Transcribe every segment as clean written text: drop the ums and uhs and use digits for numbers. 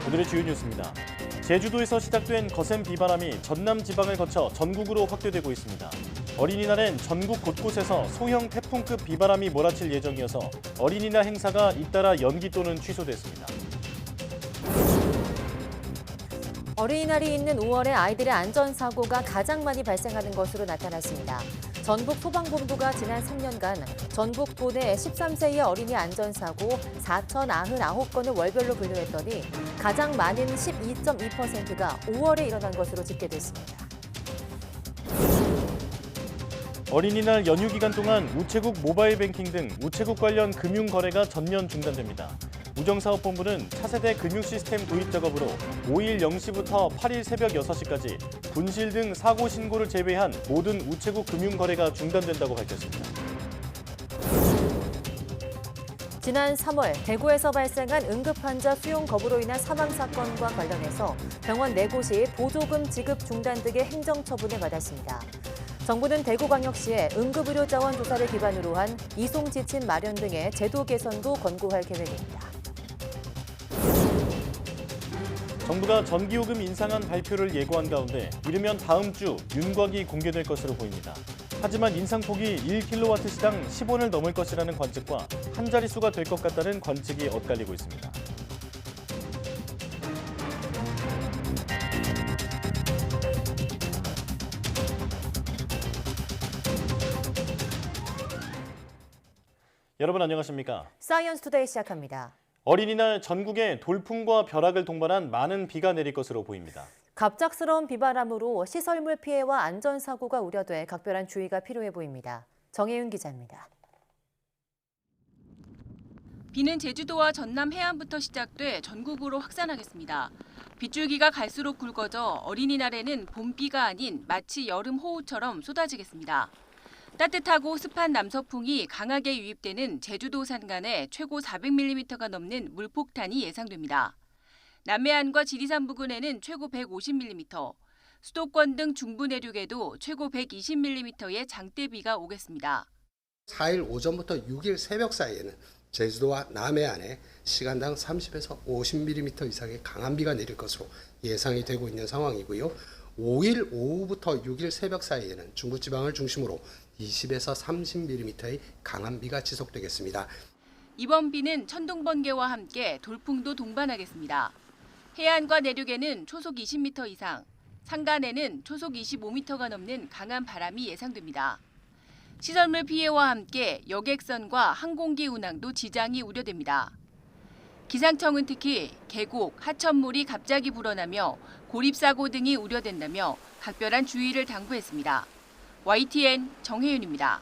오늘의 주요 뉴스입니다. 제주도에서 시작된 거센 비바람이 전남 지방을 거쳐 전국으로 확대되고 있습니다. 어린이날엔 전국 곳곳에서 소형 태풍급 비바람이 몰아칠 예정이어서 어린이날 행사가 잇따라 연기 또는 취소됐습니다. 어린이날이 있는 5월에 아이들의 안전사고가 가장 많이 발생하는 것으로 나타났습니다. 전북 소방본부가 지난 3년간 전북 도내 13세 이하 어린이 안전사고 4,099건을 월별로 분류했더니 가장 많은 12.2%가 5월에 일어난 것으로 집계됐습니다. 어린이날 연휴 기간 동안 우체국 모바일 뱅킹 등 우체국 관련 금융 거래가 전면 중단됩니다. 우정사업본부는 차세대 금융 시스템 도입 작업으로 5일 0시부터 8일 새벽 6시까지 분실 등 사고 신고를 제외한 모든 우체국 금융 거래가 중단된다고 밝혔습니다. 지난 3월 대구에서 발생한 응급환자 수용 거부로 인한 사망 사건과 관련해서 병원 4곳이 보조금 지급 중단 등의 행정처분을 받았습니다. 정부는 대구광역시에 응급의료 자원 조사를 기반으로 한 이송 지침 마련 등의 제도 개선도 권고할 계획입니다. 정부가 전기요금 인상안 발표를 예고한 가운데 이르면 다음 주 윤곽이 공개될 것으로 보입니다. 하지만 인상폭이 1kW시당 10원을 넘을 것이라는 관측과 한 자릿수가 될 것 같다는 관측이 엇갈리고 있습니다. 여러분 안녕하십니까? 사이언스 투데이 시작합니다. 어린이날 전국에 돌풍과 벼락을 동반한 많은 비가 내릴 것으로 보입니다. 갑작스러운 비바람으로 시설물 피해와 안전사고가 우려돼 각별한 주의가 필요해 보입니다. 정혜윤 기자입니다. 비는 제주도와 전남 해안부터 시작돼 전국으로 확산하겠습니다. 빗줄기가 갈수록 굵어져 어린이날에는 봄비가 아닌 마치 여름 호우처럼 쏟아지겠습니다. 따뜻하고 습한 남서풍이 강하게 유입되는 제주도 산간에 최고 400mm가 넘는 물폭탄이 예상됩니다. 남해안과 지리산 부근에는 최고 150mm, 수도권 등 중부 내륙에도 최고 120mm의 장대비가 오겠습니다. 4일 오전부터 6일 새벽 사이에는 제주도와 남해안에 시간당 30에서 50mm 이상의 강한 비가 내릴 것으로 예상이 되고 있는 상황이고요. 5일 오후부터 6일 새벽 사이에는 중부지방을 중심으로 20에서 30mm의 강한 비가 지속되겠습니다. 이번 비는 천둥 번개와 함께 돌풍도 동반하겠습니다. 해안과 내륙에는 초속 20m 이상, 산간에는 초속 25m가 넘는 강한 바람이 예상됩니다. 시설물 피해와 함께 여객선과 항공기 운항도 지장이 우려됩니다. 기상청은 특히 계곡, 하천물이 갑자기 불어나며 고립사고 등이 우려된다며 각별한 주의를 당부했습니다. YTN 정혜윤입니다.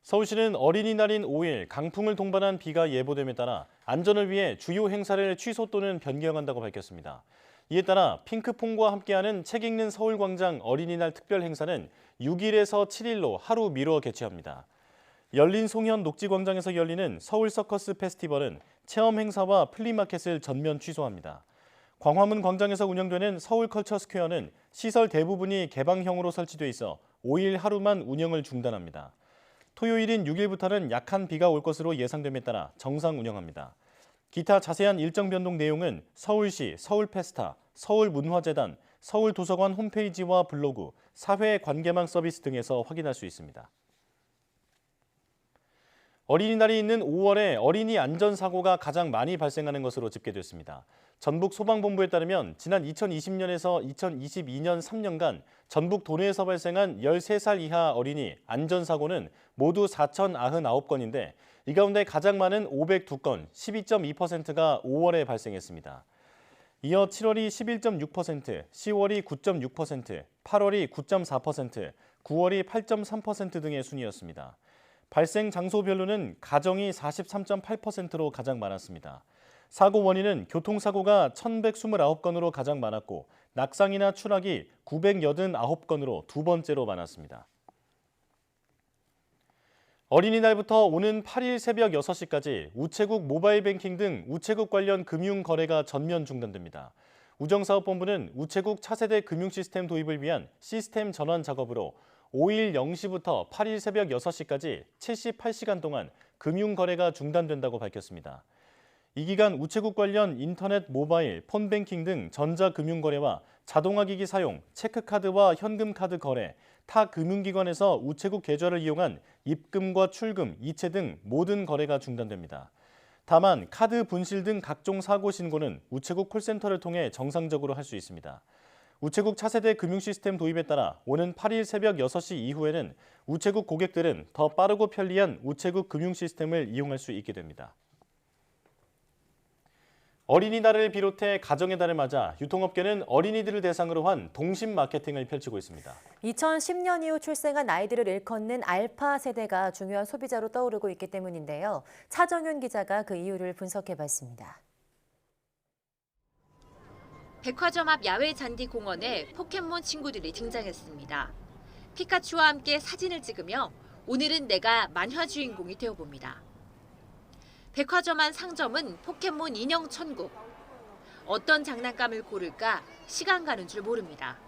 서울시는 어린이날인 5일 강풍을 동반한 비가 예보됨에 따라 안전을 위해 주요 행사를 취소 또는 변경한다고 밝혔습니다. 이에 따라 핑크퐁과 함께하는 책 읽는 서울광장 어린이날 특별 행사는 6일에서 7일로 하루 미뤄 개최합니다. 열린 송현 녹지광장에서 열리는 서울 서커스 페스티벌은 체험 행사와 플리마켓을 전면 취소합니다. 광화문 광장에서 운영되는 서울 컬처 스퀘어는 시설 대부분이 개방형으로 설치돼 있어 5일 하루만 운영을 중단합니다. 토요일인 6일부터는 약한 비가 올 것으로 예상됨에 따라 정상 운영합니다. 기타 자세한 일정 변동 내용은 서울시, 서울페스타, 서울문화재단, 서울도서관 홈페이지와 블로그, 사회관계망 서비스 등에서 확인할 수 있습니다. 어린이날이 있는 5월에 어린이 안전사고가 가장 많이 발생하는 것으로 집계됐습니다. 전북 소방본부에 따르면 지난 2020년에서 2022년 3년간 전북 도내에서 발생한 13살 이하 어린이 안전사고는 모두 4,099건인데 이 가운데 가장 많은 502건, 12.2%가 5월에 발생했습니다. 이어 7월이 11.6%, 10월이 9.6%, 8월이 9.4%, 9월이 8.3% 등의 순이었습니다. 발생 장소별로는 가정이 43.8%로 가장 많았습니다. 사고 원인은 교통사고가 1,129건으로 가장 많았고 낙상이나 추락이 989건으로 두 번째로 많았습니다. 어린이날부터 오는 8일 새벽 6시까지 우체국 모바일 뱅킹 등 우체국 관련 금융 거래가 전면 중단됩니다. 우정사업본부는 우체국 차세대 금융 시스템 도입을 위한 시스템 전환 작업으로 5일 0시부터 8일 새벽 6시까지 78시간 동안 금융 거래가 중단된다고 밝혔습니다. 이 기간 우체국 관련 인터넷, 모바일, 폰뱅킹 등 전자금융거래와 자동화기기 사용, 체크카드와 현금카드 거래, 타 금융기관에서 우체국 계좌를 이용한 입금과 출금, 이체 등 모든 거래가 중단됩니다. 다만 카드 분실 등 각종 사고 신고는 우체국 콜센터를 통해 정상적으로 할 수 있습니다. 우체국 차세대 금융 시스템 도입에 따라 오는 8일 새벽 6시 이후에는 우체국 고객들은 더 빠르고 편리한 우체국 금융 시스템을 이용할 수 있게 됩니다. 어린이날을 비롯해 가정의 달을 맞아 유통업계는 어린이들을 대상으로 한 동심 마케팅을 펼치고 있습니다. 2010년 이후 출생한 아이들을 일컫는 알파 세대가 중요한 소비자로 떠오르고 있기 때문인데요. 차정윤 기자가 그 이유를 분석해봤습니다. 백화점 앞 야외 잔디 공원에 포켓몬 친구들이 등장했습니다. 피카츄와 함께 사진을 찍으며 오늘은 내가 만화 주인공이 되어봅니다. 백화점 안 상점은 포켓몬 인형 천국. 어떤 장난감을 고를까 시간 가는 줄 모릅니다.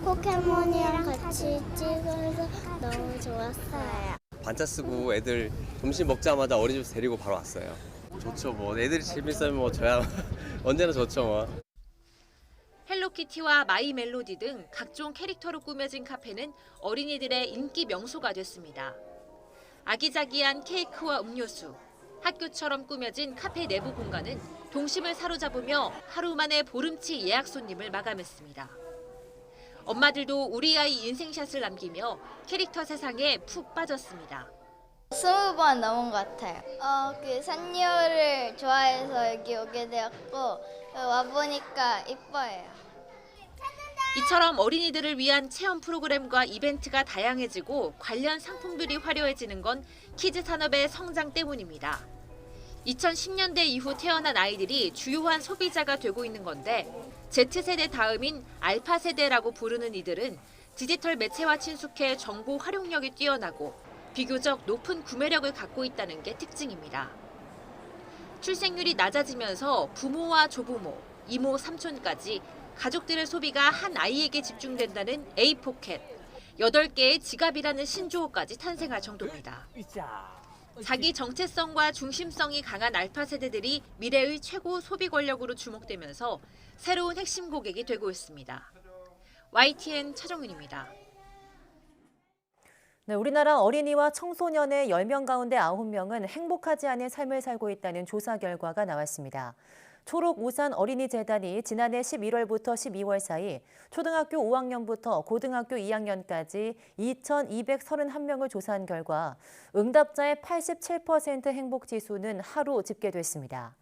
포켓몬이랑 같이 찍어서 너무 좋았어요. 반차 쓰고 애들 점심 먹자마자 어린이집 데리고 바로 왔어요. 좋죠 뭐 애들이 재밌으면 뭐 저야 언제나 좋죠 뭐. 헬로키티와 마이 멜로디 등 각종 캐릭터로 꾸며진 카페는 어린이들의 인기 명소가 됐습니다. 아기자기한 케이크와 음료수, 학교처럼 꾸며진 카페 내부 공간은 동심을 사로잡으며 하루 만에 보름치 예약 손님을 마감했습니다. 엄마들도 우리 아이 인생샷을 남기며 캐릭터 세상에 푹 빠졌습니다. 20번 넘은 것 같아요. 산리오를 좋아해서 여기 오게 되었고 와보니까 이뻐요. 이처럼 어린이들을 위한 체험 프로그램과 이벤트가 다양해지고 관련 상품들이 화려해지는 건 키즈 산업의 성장 때문입니다. 2010년대 이후 태어난 아이들이 주요한 소비자가 되고 있는 건데 Z세대 다음인 알파세대라고 부르는 이들은 디지털 매체와 친숙해 정보 활용력이 뛰어나고 비교적 높은 구매력을 갖고 있다는 게 특징입니다. 출생률이 낮아지면서 부모와 조부모, 이모, 삼촌까지 가족들의 소비가 한 아이에게 집중된다는 A포켓, 8개의 지갑이라는 신조어까지 탄생할 정도입니다. 자기 정체성과 중심성이 강한 알파 세대들이 미래의 최고 소비 권력으로 주목되면서 새로운 핵심 고객이 되고 있습니다. YTN 차정윤입니다. 네, 우리나라 어린이와 청소년의 10명 가운데 9명은 행복하지 않은 삶을 살고 있다는 조사 결과가 나왔습니다. 초록우산 어린이재단이 지난해 11월부터 12월 사이 초등학교 5학년부터 고등학교 2학년까지 2,231명을 조사한 결과 응답자의 87% 행복지수는 하루 집계됐습니다.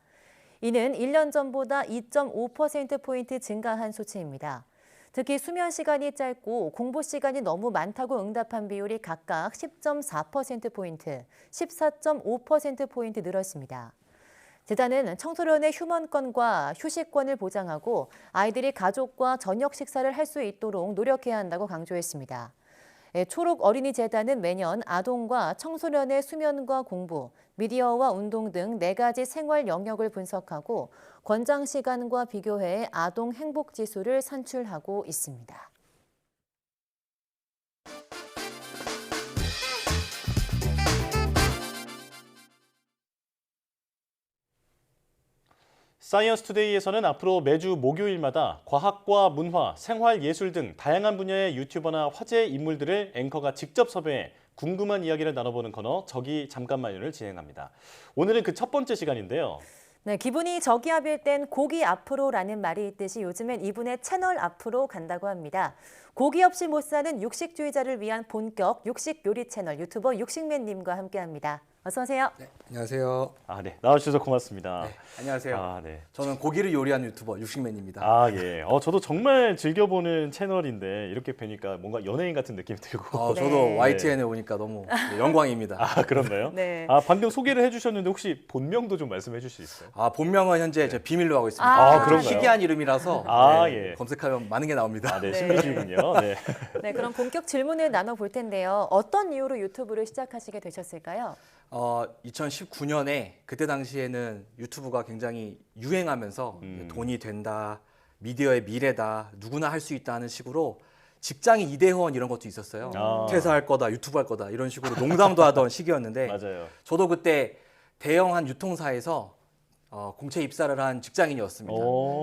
이는 1년 전보다 2.5%포인트 증가한 수치입니다. 특히 수면 시간이 짧고 공부 시간이 너무 많다고 응답한 비율이 각각 10.4%포인트, 14.5%포인트 늘었습니다. 재단은 청소년의 휴먼권과 휴식권을 보장하고 아이들이 가족과 저녁 식사를 할 수 있도록 노력해야 한다고 강조했습니다. 초록 어린이 재단은 매년 아동과 청소년의 수면과 공부, 미디어와 운동 등 4가지 생활 영역을 분석하고 권장 시간과 비교해 아동 행복 지수를 산출하고 있습니다. 사이언스 투데이에서는 앞으로 매주 목요일마다 과학과 문화, 생활, 예술 등 다양한 분야의 유튜버나 화제 인물들을 앵커가 직접 섭외해 궁금한 이야기를 나눠보는 코너 저기 잠깐만요를 진행합니다. 오늘은 그 첫 번째 시간인데요. 네, 기분이 저기압일 땐 고기 앞으로라는 말이 있듯이 요즘엔 이분의 채널 앞으로 간다고 합니다. 고기 없이 못 사는 육식주의자를 위한 본격 육식 요리 채널 유튜버 육식맨님과 함께합니다. 어서 오세요. 네, 안녕하세요. 네, 나와주셔서 고맙습니다. 네, 안녕하세요. 네. 저는 고기를 요리하는 유튜버 육식맨입니다. 예. 저도 정말 즐겨보는 채널인데 이렇게 뵈니까 뭔가 연예인 같은 느낌이 들고. 저도 네. YTN에 오니까 너무 영광입니다. 그런가요? 네. 방금 소개를 해주셨는데 혹시 본명도 좀 말씀해 줄 수 있어요? 본명은 현재 제 비밀로 하고 있습니다. 그런가요? 희귀한 이름이라서 예. 검색하면 많은 게 나옵니다. 네, 신비주의군요. 네. 네, 그럼 본격 질문을 나눠볼 텐데요. 어떤 이유로 유튜브를 시작하시게 되셨을까요? 2019년에 그때 당시에는 유튜브가 굉장히 유행하면서 돈이 된다, 미디어의 미래다, 누구나 할 수 있다 하는 식으로 직장이 이대원 이런 것도 있었어요. 퇴사할 거다, 유튜브 할 거다 이런 식으로 농담도 하던 시기였는데 맞아요. 저도 그때 대형 한 유통사에서 공채 입사를 한 직장인이었습니다.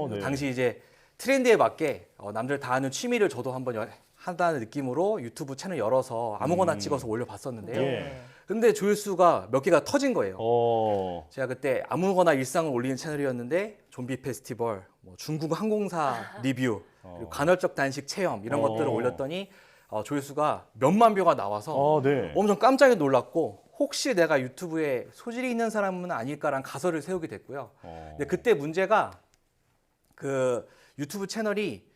네. 당시 이제 트렌드에 맞게 남들 다 하는 취미를 저도 한번 한다는 느낌으로 유튜브 채널 열어서 아무거나 찍어서 올려봤었는데요. 예. 근데 조회수가 몇 개가 터진 거예요. 어. 제가 그때 아무거나 일상을 올리는 채널이었는데 좀비 페스티벌, 뭐 중국 항공사 리뷰, 그리고 간헐적 단식 체험 이런 것들을 올렸더니 조회수가 몇만 뷰가 나와서 네. 엄청 깜짝 놀랐고 혹시 내가 유튜브에 소질이 있는 사람은 아닐까라는 가설을 세우게 됐고요. 근데 그때 문제가 그 유튜브 채널이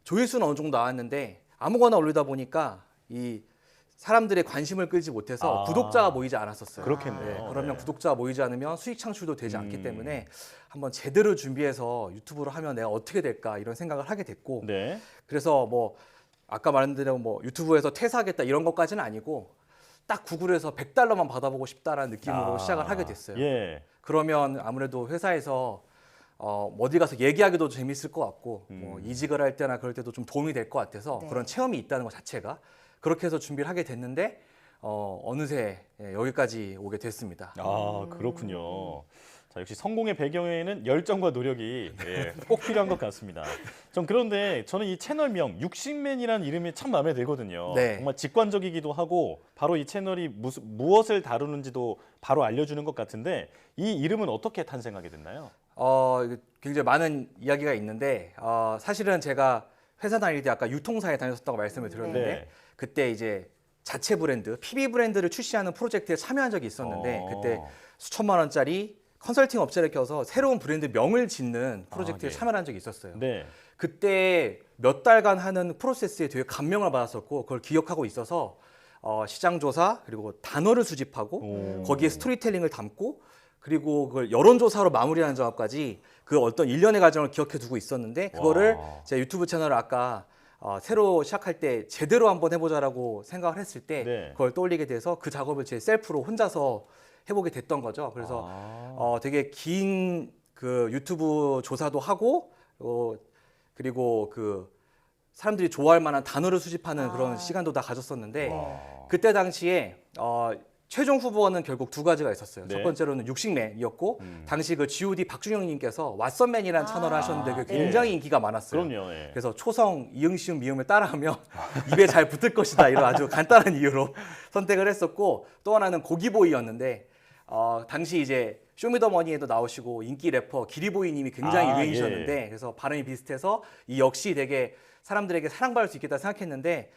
조회수는 어느 정도 나왔는데 아무거나 올리다 보니까 이 사람들의 관심을 끌지 못해서 구독자가 모이지 않았었어요. 그렇겠네요. 그러면 네. 구독자가 모이지 않으면 수익 창출도 되지 않기 때문에 한번 제대로 준비해서 유튜브로 하면 내가 어떻게 될까 이런 생각을 하게 됐고 네. 그래서 뭐 아까 말한 대로 뭐 유튜브에서 퇴사하겠다 이런 것까지는 아니고 딱 구글에서 $100만 받아보고 싶다라는 느낌으로 시작을 하게 됐어요. 예. 그러면 아무래도 회사에서 어디 가서 얘기하기도 재밌을 것 같고 뭐 이직을 할 때나 그럴 때도 좀 도움이 될 것 같아서 네. 그런 체험이 있다는 것 자체가 그렇게 해서 준비를 하게 됐는데 어느새 여기까지 오게 됐습니다. 그렇군요. 자, 역시 성공의 배경에는 열정과 노력이 꼭 필요한 것 같습니다. 전 그런데 저는 이 채널명 육식맨이라는 이름이 참 마음에 들거든요. 네. 정말 직관적이기도 하고 바로 이 채널이 무엇을 다루는지도 바로 알려주는 것 같은데 이 이름은 어떻게 탄생하게 됐나요? 이게 굉장히 많은 이야기가 있는데 사실은 제가 회사 다닐 때 아까 유통사에 다녔었다고 말씀을 드렸는데 네. 그때 이제 자체 브랜드, PB 브랜드를 출시하는 프로젝트에 참여한 적이 있었는데 그때 수천만 원짜리 컨설팅 업체를 껴서 새로운 브랜드 명을 짓는 프로젝트에 네. 참여한 적이 있었어요. 네. 그때 몇 달간 하는 프로세스에 되게 감명을 받았었고 그걸 기억하고 있어서 시장 조사 그리고 단어를 수집하고 거기에 스토리텔링을 담고 그리고 그걸 여론조사로 마무리하는 작업까지 그 어떤 일련의 과정을 기억해 두고 있었는데 그거를 제 유튜브 채널을 아까 새로 시작할 때 제대로 한번 해보자라고 생각을 했을 때 네. 그걸 떠올리게 돼서 그 작업을 제 셀프로 혼자서 해보게 됐던 거죠. 그래서 되게 긴 그 유튜브 조사도 하고 그리고 그 사람들이 좋아할 만한 단어를 수집하는 그런 시간도 다 가졌었는데 그때 당시에 최종 후보는 결국 두 가지가 있었어요. 네. 첫 번째로는 육식맨이었고 당시 그 G.O.D 박준영님께서 왓썸맨이라는 채널을 하셨는데 그게 굉장히 인기가 많았어요. 그럼요. 예. 그래서 초성, 이응, 시응, 미음을 따라하면 입에 잘 붙을 것이다 이런 아주 간단한 이유로 선택을 했었고 또 하나는 고기보이였는데 당시 이제 쇼미더머니에도 나오시고 인기 래퍼 기리보이님이 굉장히 유행이셨는데 그래서 발음이 비슷해서 이 역시 되게 사람들에게 사랑받을 수 있겠다 생각했는데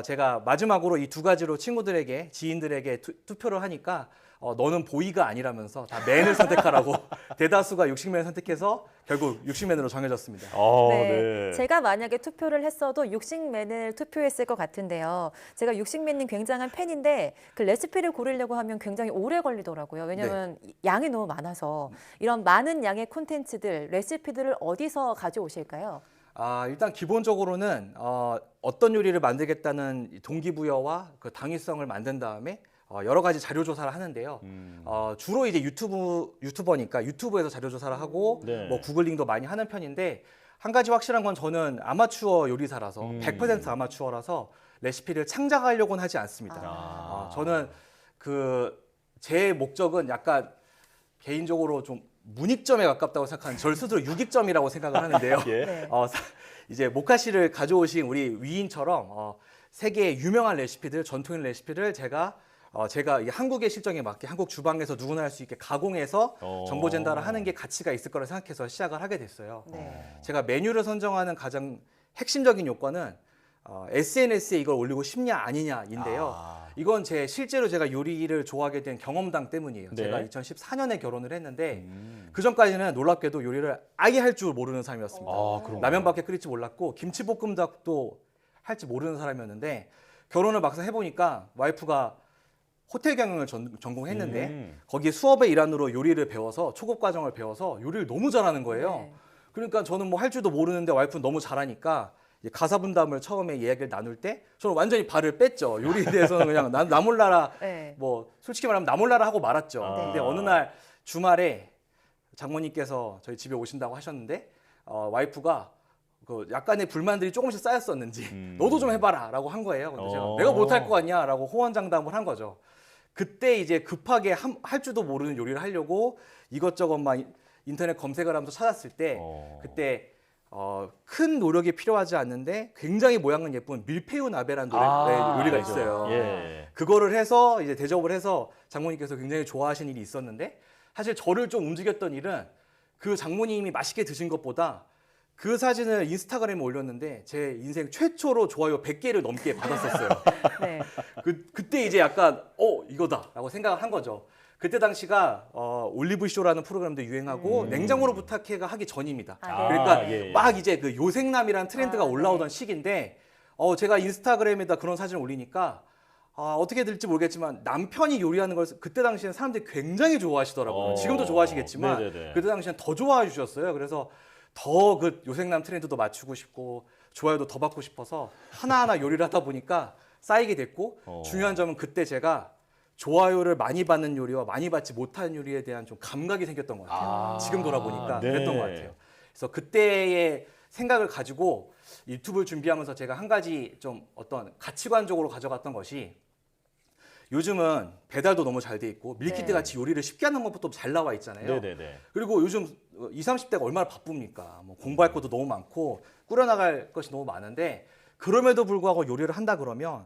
제가 마지막으로 이 두 가지로 친구들에게 지인들에게 투표를 하니까 너는 보이가 아니라면서 다 맨을 선택하라고 대다수가 육식맨을 선택해서 결국 육식맨으로 정해졌습니다. 네. 제가 만약에 투표를 했어도 육식맨을 투표했을 것 같은데요. 제가 육식맨님 굉장한 팬인데 그 레시피를 고르려고 하면 굉장히 오래 걸리더라고요. 왜냐하면 양이 너무 많아서 이런 많은 양의 콘텐츠들, 레시피들을 어디서 가져오실까요? 일단 기본적으로는 어떤 요리를 만들겠다는 동기부여와 그 당위성을 만든 다음에 여러 가지 자료 조사를 하는데요. 주로 이제 유튜버니까 유튜브에서 자료 조사를 하고 네. 뭐 구글링도 많이 하는 편인데 한 가지 확실한 건 저는 아마추어 요리사라서 100% 아마추어라서 레시피를 창작하려고는 하지 않습니다. 저는 제 목적은 약간 개인적으로 좀 문익점에 가깝다고 생각하는 절 스스로 유익점이라고 생각을 하는데요. 예. 이제 모카씨를 가져오신 우리 위인처럼 세계의 유명한 레시피들, 전통의 레시피를 제가 이 한국의 실정에 맞게 한국 주방에서 누구나 할 수 있게 가공해서 정보 전달을 하는 게 가치가 있을 거라 생각해서 시작을 하게 됐어요. 제가 메뉴를 선정하는 가장 핵심적인 요건은 SNS에 이걸 올리고 싶냐 아니냐인데요. 이건 실제로 제가 요리를 좋아하게 된 경험담 때문이에요. 네. 제가 2014년에 결혼을 했는데 그 전까지는 놀랍게도 요리를 아예 할 줄 모르는 사람이었습니다. 라면밖에 끓일 줄 몰랐고 김치볶음밥도 할 줄 모르는 사람이었는데 결혼을 막상 해보니까 와이프가 호텔 경영을 전공했는데 거기에 수업의 일환으로 요리를 배워서 초급 과정을 배워서 요리를 너무 잘하는 거예요. 그러니까 저는 뭐 할 줄도 모르는데 와이프는 너무 잘하니까 가사 분담을 처음에 이야기를 나눌 때 저는 완전히 발을 뺐죠. 요리에 대해서는 그냥 나 몰라라. 뭐 솔직히 말하면 나 몰라라 하고 말았죠. 근데 어느 날 주말에 장모님께서 저희 집에 오신다고 하셨는데 와이프가 그 약간의 불만들이 조금씩 쌓였었는지 너도 좀 해봐라라고 한 거예요. 근데 제가 내가 못할 거 같냐라고 호언장담을 한 거죠. 그때 이제 급하게 할 줄도 모르는 요리를 하려고 이것저것 막 인터넷 검색을 하면서 찾았을 때 어. 그때 큰 노력이 필요하지 않는데 굉장히 모양은 예쁜 밀푀유 나베라는 요리가 알죠. 있어요. 예. 그거를 해서 이제 대접을 해서 장모님께서 굉장히 좋아하신 일이 있었는데 사실 저를 좀 움직였던 일은 그 장모님이 맛있게 드신 것보다 그 사진을 인스타그램에 올렸는데 제 인생 최초로 좋아요 100개를 넘게 받았었어요. 네. 그때 이제 약간 이거다라고 생각을 한 거죠. 그때 당시가 올리브쇼라는 프로그램도 유행하고 냉장고로 부탁해가 하기 전입니다. 아, 네. 그러니까 예, 예. 막 이제 그 요생남이라는 트렌드가 아, 올라오던 네. 시기인데 제가 인스타그램에다 그런 사진을 올리니까 어떻게 될지 모르겠지만 남편이 요리하는 걸 그때 당시에는 사람들이 굉장히 좋아하시더라고요. 지금도 좋아하시겠지만 네네네. 그때 당시에는 더 좋아해 주셨어요. 그래서 더 그 요생남 트렌드도 맞추고 싶고 좋아요도 더 받고 싶어서 하나하나 요리를 하다 보니까 쌓이게 됐고 중요한 점은 그때 제가 좋아요를 많이 받는 요리와 많이 받지 못하는 요리에 대한 좀 감각이 생겼던 것 같아요. 지금 돌아보니까 네. 그랬던 것 같아요. 그래서 그때의 생각을 가지고 유튜브를 준비하면서 제가 한 가지 좀 어떤 가치관적으로 가져갔던 것이 요즘은 배달도 너무 잘 돼 있고 밀키트 네. 같이 요리를 쉽게 하는 것부터 잘 나와 있잖아요. 네네네. 그리고 요즘 20, 30대가 얼마나 바쁩니까? 뭐 공부할 것도 너무 많고 꾸려나갈 것이 너무 많은데 그럼에도 불구하고 요리를 한다 그러면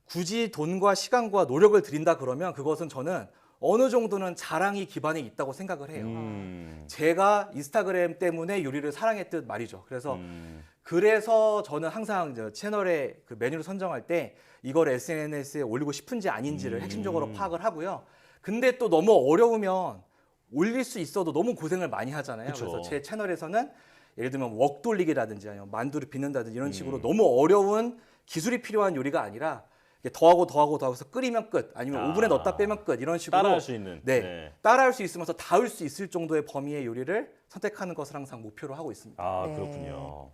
굳이 돈과 시간과 노력을 들인다 그러면 그것은 저는 어느 정도는 자랑이 기반에 있다고 생각을 해요. 제가 인스타그램 때문에 요리를 사랑했듯 말이죠. 그래서 저는 항상 채널의 그 메뉴를 선정할 때 이걸 SNS에 올리고 싶은지 아닌지를 핵심적으로 파악을 하고요. 근데 또 너무 어려우면 올릴 수 있어도 너무 고생을 많이 하잖아요. 그쵸. 그래서 제 채널에서는 예를 들면 웍 돌리기라든지 아니면 만두를 빚는다든지 이런 식으로 너무 어려운 기술이 필요한 요리가 아니라 더하고 해서 끓이면 끝 아니면 오븐에 넣었다 빼면 끝 이런 식으로 따라할 수 있는. 네, 따라할 수 있으면서 닿을 수 있을 정도의 범위의 요리를 선택하는 것을 항상 목표로 하고 있습니다. 네. 그렇군요.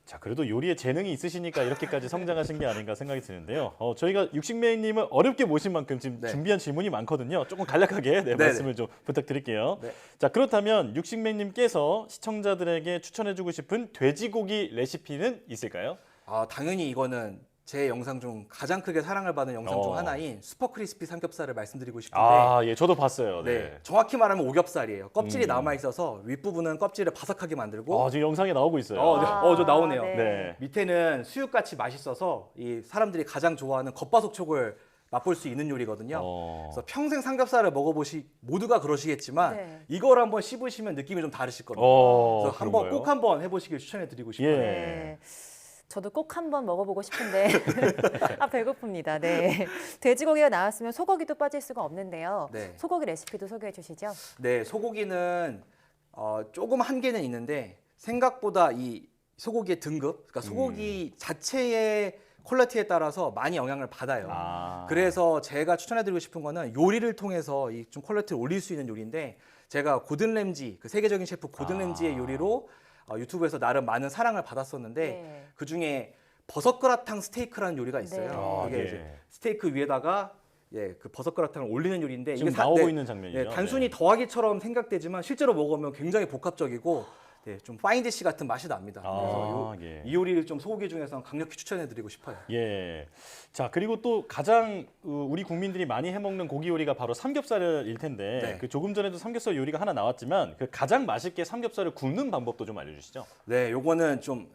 자, 그래도 요리에 재능이 있으시니까 이렇게까지 성장하신 게 아닌가 생각이 드는데요. 저희가 육식매님을 어렵게 모신 만큼 지금 네. 준비한 질문이 많거든요. 조금 간략하게 말씀을 좀 부탁드릴게요. 네. 자, 그렇다면 육식매님께서 시청자들에게 추천해주고 싶은 돼지고기 레시피는 있을까요? 당연히 이거는 제 영상 중 가장 크게 사랑을 받는 영상 중 하나인 슈퍼 크리스피 삼겹살을 말씀드리고 싶은데 예, 저도 봤어요. 네. 정확히 말하면 오겹살이에요. 껍질이 남아 있어서 윗부분은 껍질을 바삭하게 만들고 지금 영상에 나오고 있어요. 저 나오네요. 네. 네. 밑에는 수육같이 맛있어서 이 사람들이 가장 좋아하는 겉바속촉을 맛볼 수 있는 요리거든요. 그래서 평생 삼겹살을 모두가 그러시겠지만 네. 이걸 한번 씹으시면 느낌이 좀 다르실 겁니다. 그래서 그런가요? 꼭 한번 해보시길 추천해드리고 싶어요. 예. 네. 저도 꼭 한번 먹어보고 싶은데 배고픕니다. 네. 돼지고기가 나왔으면 소고기도 빠질 수가 없는데요. 네. 소고기 레시피도 소개해 주시죠. 네, 소고기는 조금 한계는 있는데 생각보다 이 소고기의 등급, 그러니까 소고기 자체의 퀄리티에 따라서 많이 영향을 받아요. 그래서 제가 추천해드리고 싶은 거는 요리를 통해서 이 좀 퀄리티를 올릴 수 있는 요리인데 제가 고든 램지, 그 세계적인 셰프 고든 램지의 요리로 유튜브에서 나름 많은 사랑을 받았었는데 네. 그 중에 버섯그라탕 스테이크라는 요리가 있어요. 네. 이게 이제 스테이크 위에다가 그 버섯그라탕을 올리는 요리인데 지금 이게 나오고 있는 장면이죠. 네, 단순히 더하기처럼 생각되지만 실제로 먹으면 굉장히 복합적이고 좀 파인디시 같은 맛이 납니다. 그래서 이 요리를 좀 소고기 중에서 강력히 추천해드리고 싶어요. 예. 자, 그리고 또 가장 우리 국민들이 많이 해먹는 고기 요리가 바로 삼겹살일 텐데 네. 그 조금 전에도 삼겹살 요리가 하나 나왔지만 그 가장 맛있게 삼겹살을 굽는 방법도 좀 알려주시죠. 네, 요거는 좀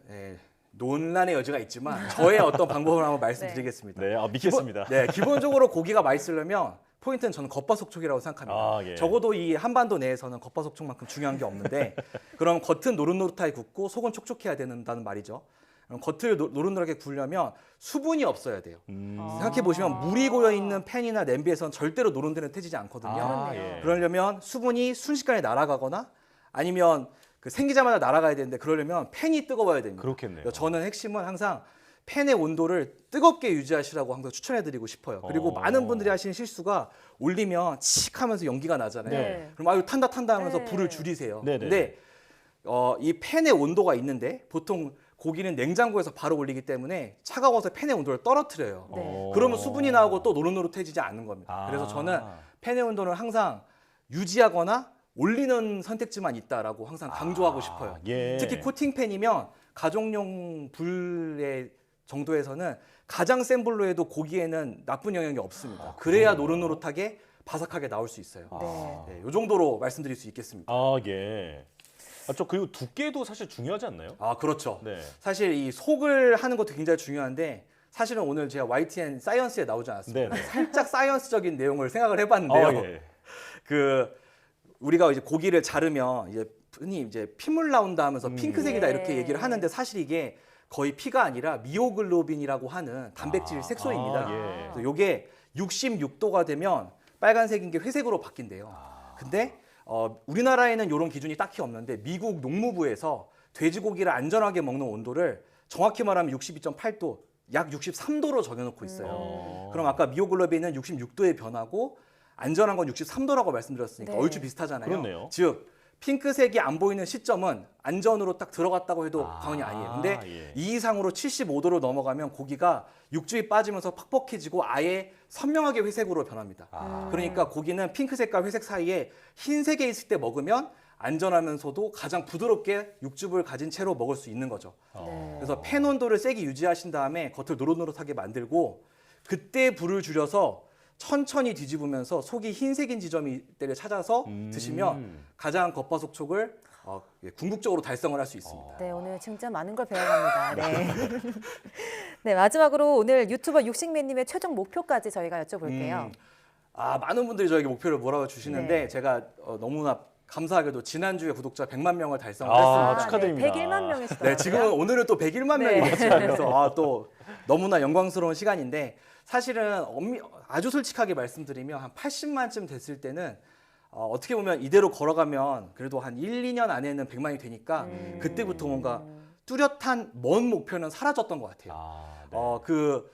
논란의 여지가 있지만 저의 어떤 방법을 한번 말씀드리겠습니다. 네, 믿겠습니다. 기본적으로 고기가 맛있으려면 포인트는 저는 겉바속촉이라고 생각합니다. 예. 적어도 이 한반도 내에서는 겉바속촉만큼 중요한 게 없는데 그럼 겉은 노릇노릇하게 굽고 속은 촉촉해야 된다는 말이죠. 그럼 겉을 노릇노릇하게 구우려면 수분이 없어야 돼요. 생각해 보시면 물이 고여 있는 팬이나 냄비에서는 절대로 노른자는 태지지 않거든요. 예. 그러려면 수분이 순식간에 날아가거나 아니면 그 생기자마자 날아가야 되는데 그러려면 팬이 뜨거워야 됩니다. 그렇겠네요. 저는 핵심은 항상 팬의 온도를 뜨겁게 유지하시라고 항상 추천해드리고 싶어요. 그리고 많은 분들이 하시는 실수가 올리면 칙 하면서 연기가 나잖아요. 네. 그럼 아유 탄다 하면서 네. 불을 줄이세요. 네네. 근데 이 팬의 온도가 있는데 보통 고기는 냉장고에서 바로 올리기 때문에 차가워서 팬의 온도를 떨어뜨려요. 네. 그러면 수분이 나오고 또 노릇노릇해지지 않는 겁니다. 그래서 저는 팬의 온도는 항상 유지하거나 올리는 선택지만 있다라고 항상 강조하고 싶어요. 예. 특히 코팅팬이면 가정용 불의 정도에서는 가장 센 불로 해도 고기에는 나쁜 영향이 없습니다. 그래야 노릇노릇하게 바삭하게 나올 수 있어요. 네. 이 정도로 말씀드릴 수 있겠습니다. 아, 예. 저 그리고 두께도 사실 중요하지 않나요? 아, 그렇죠. 네. 사실 이 속을 하는 것도 굉장히 중요한데 사실은 오늘 제가 YTN 사이언스에 나오지 않았습니다. 네네. 살짝 사이언스적인 내용을 생각을 해봤는데요. 예. 그 우리가 이제 고기를 자르면 이제 흔히 이제 피물 나온다 하면서 핑크색이다 예. 이렇게 얘기를 하는데 사실 이게 거의 피가 아니라 미오글로빈이라고 하는 단백질 색소입니다. 예. 그래서 요게 66도가 되면 빨간색인 게 회색으로 바뀐대요. 근데 우리나라에는 이런 기준이 딱히 없는데 미국 농무부에서 돼지고기를 안전하게 먹는 온도를 정확히 말하면 62.8도, 약 63도로 정해놓고 있어요. 그럼 아까 미오글로빈은 66도에 변하고 안전한 건 63도라고 말씀드렸으니까 네. 얼추 비슷하잖아요. 그렇네요. 즉 핑크색이 안 보이는 시점은 안전으로 딱 들어갔다고 해도 과언이 아니에요. 근데 예. 이 이상으로 75도로 넘어가면 고기가 육즙이 빠지면서 퍽퍽해지고 아예 선명하게 회색으로 변합니다. 그러니까 고기는 핑크색과 회색 사이에 흰색에 있을 때 먹으면 안전하면서도 가장 부드럽게 육즙을 가진 채로 먹을 수 있는 거죠. 네. 그래서 팬 온도를 세게 유지하신 다음에 겉을 노릇노릇하게 만들고 그때 불을 줄여서 천천히 뒤집으면서 속이 흰색인 지점이 때를 찾아서 드시면 가장 겉바속촉을 궁극적으로 달성을 할 수 있습니다. 네, 오늘 진짜 많은 걸 배워갑니다. 네. 네, 마지막으로 오늘 유튜버 육식맨님의 최종 목표까지 저희가 여쭤볼게요. 많은 분들이 저에게 목표를 몰아와 주시는데 네. 제가 너무나 감사하게도 지난주에 구독자 100만 명을 달성을 아, 했습니다. 축하드립니다. 네, 101만 명이시더라고요. 네, 지금은 오늘은 또 101만 네. 명이 됐죠. 그래서 또 너무나 영광스러운 시간인데 사실은 아주 솔직하게 말씀드리면 한 80만쯤 됐을 때는 어떻게 보면 이대로 걸어가면 그래도 한 1, 2년 안에는 100만이 되니까 그때부터 뭔가 뚜렷한 먼 목표는 사라졌던 것 같아요. 네. 그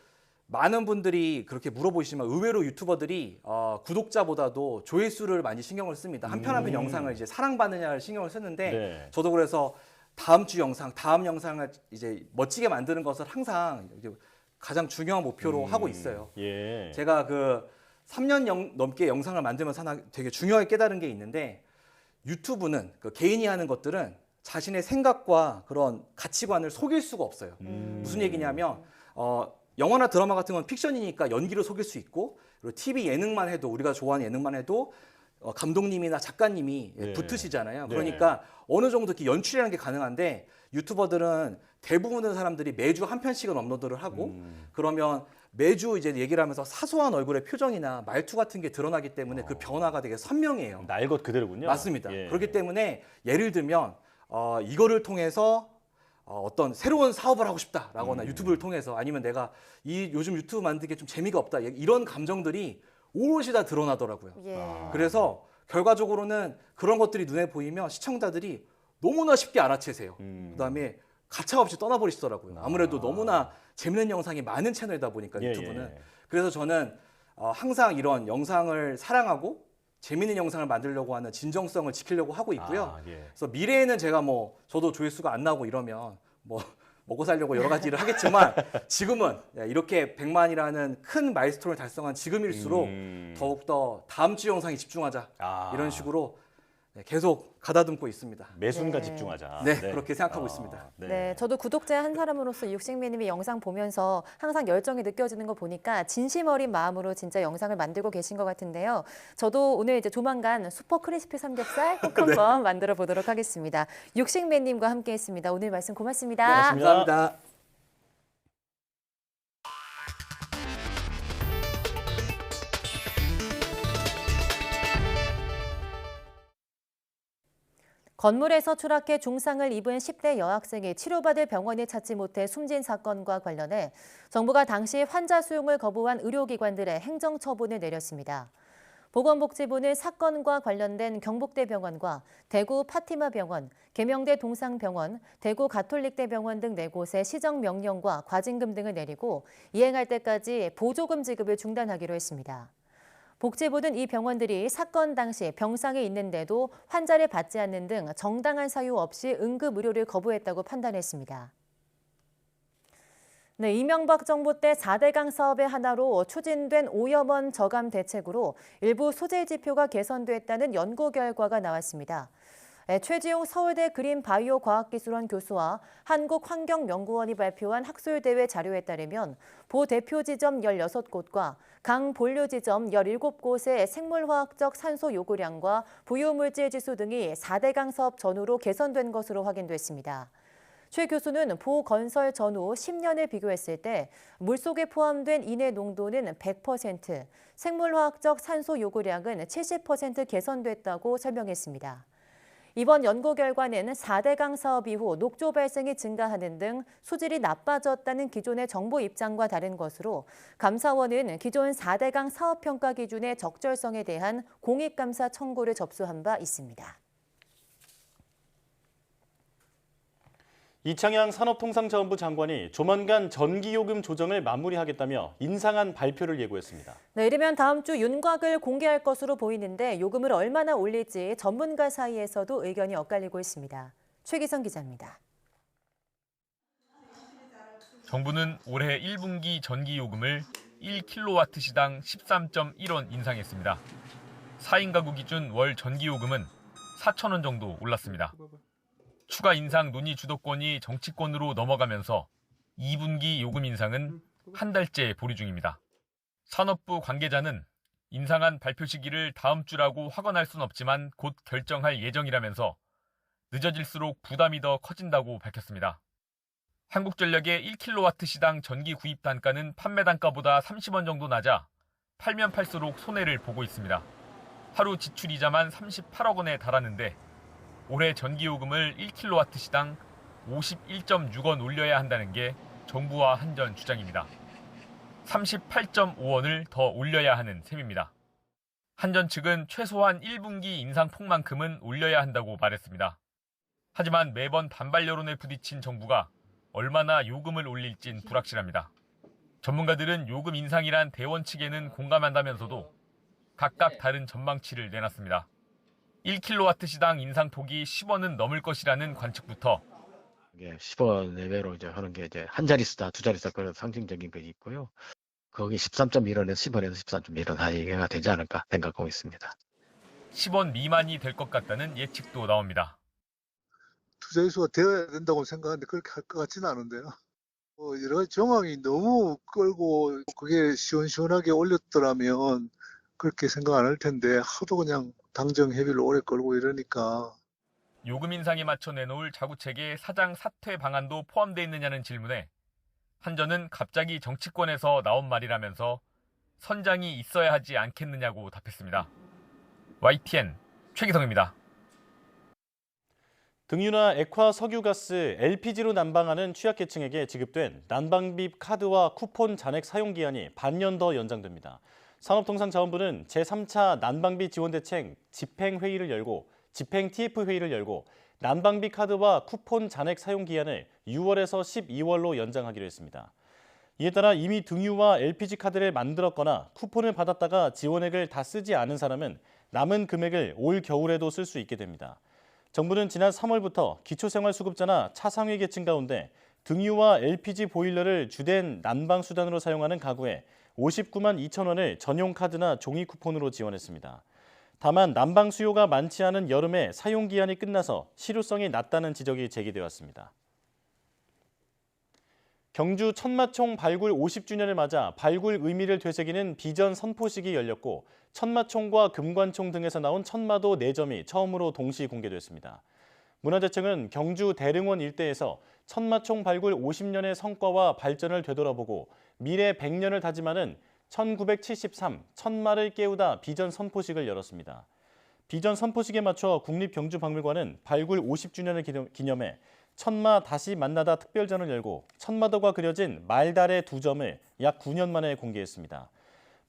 많은 분들이 그렇게 물어보시지만 의외로 유튜버들이 구독자보다도 조회수를 많이 신경을 씁니다. 한 편 한 편 영상을 이제 사랑받느냐를 신경을 쓰는데 네. 저도 그래서 다음 영상을 이제 멋지게 만드는 것을 항상 이제 가장 중요한 목표로 하고 있어요. 예. 제가 그 3년 넘게 영상을 만들면서 하나 되게 중요하게 깨달은 게 있는데 유튜브는 그 개인이 하는 것들은 자신의 생각과 그런 가치관을 속일 수가 없어요. 무슨 얘기냐면 영화나 드라마 같은 건 픽션이니까 연기로 속일 수 있고 그리고 TV 예능만 해도 우리가 좋아하는 예능만 해도 감독님이나 작가님이 네. 붙으시잖아요. 네. 그러니까 어느 정도 이렇게 연출이라는 게 가능한데 유튜버들은 대부분의 사람들이 매주 한 편씩은 업로드를 하고 그러면 매주 이제 얘기를 하면서 사소한 얼굴의 표정이나 말투 같은 게 드러나기 때문에 그 변화가 되게 선명해요. 날 것 그대로군요. 맞습니다. 예. 그렇기 때문에 예를 들면 이거를 통해서 어떤 새로운 사업을 하고 싶다라거나 유튜브를 통해서 아니면 내가 요즘 유튜브 만드는 게 좀 재미가 없다 이런 감정들이 오롯이 다 드러나더라고요. 예. 그래서 결과적으로는 그런 것들이 눈에 보이면 시청자들이 너무나 쉽게 알아채세요. 그다음에 가차없이 떠나버리시더라고요. 아무래도 너무나 재밌는 영상이 많은 채널이다 보니까 예, 유튜브는. 예. 그래서 저는 항상 이런 영상을 사랑하고 재밌는 영상을 만들려고 하는 진정성을 지키려고 하고 있고요. 예. 그래서 미래에는 제가 저도 조회수가 안 나오고 이러면 먹고 살려고 여러 가지 일을 하겠지만 지금은 이렇게 100만이라는 큰 마일스톤을 달성한 지금일수록 더욱더 다음 주 영상에 집중하자 이런 식으로 계속 가다듬고 있습니다. 매 순간 네. 집중하자. 네, 그렇게 생각하고 있습니다. 네, 저도 구독자 한 사람으로서 육식맨님의 영상 보면서 항상 열정이 느껴지는 거 보니까 진심 어린 마음으로 진짜 영상을 만들고 계신 것 같은데요. 저도 오늘 이제 조만간 슈퍼 크리스피 삼겹살 꼭 한번 만들어 보도록 하겠습니다. 육식맨님과 함께했습니다. 오늘 말씀 고맙습니다. 고맙습니다. 감사합니다. 건물에서 추락해 중상을 입은 10대 여학생이 치료받을 병원을 찾지 못해 숨진 사건과 관련해 정부가 당시 환자 수용을 거부한 의료기관들의 행정처분을 내렸습니다. 보건복지부는 사건과 관련된 경북대병원과 대구 파티마병원, 계명대 동상병원, 대구 가톨릭대병원 등 4곳에 시정명령과 과징금 등을 내리고 이행할 때까지 보조금 지급을 중단하기로 했습니다. 복지부는 이 병원들이 사건 당시 병상에 있는데도 환자를 받지 않는 등 정당한 사유 없이 응급의료를 거부했다고 판단했습니다. 네, 이명박 정부 때 4대강 사업의 하나로 추진된 오염원 저감 대책으로 일부 소재 지표가 개선됐다는 연구 결과가 나왔습니다. 최지용 서울대 그린바이오과학기술원 교수와 한국환경연구원이 발표한 학술대회 자료에 따르면 보대표 지점 16곳과 강 본류 지점 17곳의 생물화학적 산소 요구량과 부유물질 지수 등이 4대강 사업 전후로 개선된 것으로 확인됐습니다. 최 교수는 보건설 전후 10년을 비교했을 때 물속에 포함된 인의 농도는 100%, 생물화학적 산소 요구량은 70% 개선됐다고 설명했습니다. 이번 연구 결과는 4대강 사업 이후 녹조 발생이 증가하는 등 수질이 나빠졌다는 기존의 정부 입장과 다른 것으로 감사원은 기존 4대강 사업 평가 기준의 적절성에 대한 공익감사 청구를 접수한 바 있습니다. 이창양 산업통상자원부 장관이 조만간 전기요금 조정을 마무리하겠다며 인상안 발표를 예고했습니다. 네, 이르면 다음 주 윤곽을 공개할 것으로 보이는데 요금을 얼마나 올릴지 전문가 사이에서도 의견이 엇갈리고 있습니다. 최기성 기자입니다. 정부는 올해 1분기 전기요금을 1kW시당 13.1원 인상했습니다. 4인 가구 기준 월 전기요금은 4,000원 정도 올랐습니다. 추가 인상 논의 주도권이 정치권으로 넘어가면서 2분기 요금 인상은 한 달째 보류 중입니다. 산업부 관계자는 인상안 발표 시기를 다음 주라고 확언할 순 없지만 곧 결정할 예정이라면서 늦어질수록 부담이 더 커진다고 밝혔습니다. 한국전력의 1kW시당 전기 구입 단가는 판매 단가보다 30원 정도 낮아 팔면 팔수록 손해를 보고 있습니다. 하루 지출 이자만 38억 원에 달하는데 올해 전기요금을 1kW시당 51.6원 올려야 한다는 게 정부와 한전 주장입니다. 38.5원을 더 올려야 하는 셈입니다. 한전 측은 최소한 1분기 인상폭만큼은 올려야 한다고 말했습니다. 하지만 매번 반발 여론에 부딪힌 정부가 얼마나 요금을 올릴진 불확실합니다. 전문가들은 요금 인상이란 대원 측에는 공감한다면서도 각각 다른 전망치를 내놨습니다. 1kW시당 인상폭이 10원은 넘을 것이라는 관측부터 10원 내외로 이제 하는 게 이제 한 자릿수다, 두 자릿수다 그런 상징적인 것이 있고요. 거기 13.1원에서 10원에서 13.1원 사이가 되지 않을까 생각하고 있습니다. 10원 미만이 될 것 같다는 예측도 나옵니다. 두 자릿수가 되어야 된다고 생각하는데 그렇게 할 것 같지는 않은데요. 여러 가지 정황이 너무 끌고 그게 시원시원하게 올렸더라면 그렇게 생각 안 할 텐데 하도 그냥 당정 회비를 오래 끌고 이러니까. 요금 인상에 맞춰 내놓을 자구책에 사장 사퇴 방안도 포함되어 있느냐는 질문에 한전은 갑자기 정치권에서 나온 말이라면서 선장이 있어야 하지 않겠느냐고 답했습니다. YTN 최기성입니다. 등유나 액화 석유가스, LPG로 난방하는 취약계층에게 지급된 난방비 카드와 쿠폰 잔액 사용 기한이 반년 더 연장됩니다. 산업통상자원부는 제3차 난방비 지원대책 집행회의를 열고 집행 TF회의를 열고 난방비 카드와 쿠폰 잔액 사용 기한을 6월에서 12월로 연장하기로 했습니다. 이에 따라 이미 등유와 LPG 카드를 만들었거나 쿠폰을 받았다가 지원액을 다 쓰지 않은 사람은 남은 금액을 올 겨울에도 쓸 수 있게 됩니다. 정부는 지난 3월부터 기초생활수급자나 차상위 계층 가운데 등유와 LPG 보일러를 주된 난방 수단으로 사용하는 가구에 59만 2천 원을 전용 카드나 종이 쿠폰으로 지원했습니다. 다만 난방 수요가 많지 않은 여름에 사용 기한이 끝나서 실효성이 낮다는 지적이 제기되어 왔습니다. 경주 천마총 발굴 50주년을 맞아 발굴 의미를 되새기는 비전 선포식이 열렸고 천마총과 금관총 등에서 나온 천마도 4점이 처음으로 동시 공개됐습니다. 문화재청은 경주 대릉원 일대에서 천마총 발굴 50년의 성과와 발전을 되돌아보고 미래 100년을 다짐하는 1973 천마를 깨우다 비전 선포식을 열었습니다. 비전 선포식에 맞춰 국립경주박물관은 발굴 50주년을 기념해 천마 다시 만나다 특별전을 열고 천마도가 그려진 말달의 2점을 약 9년 만에 공개했습니다.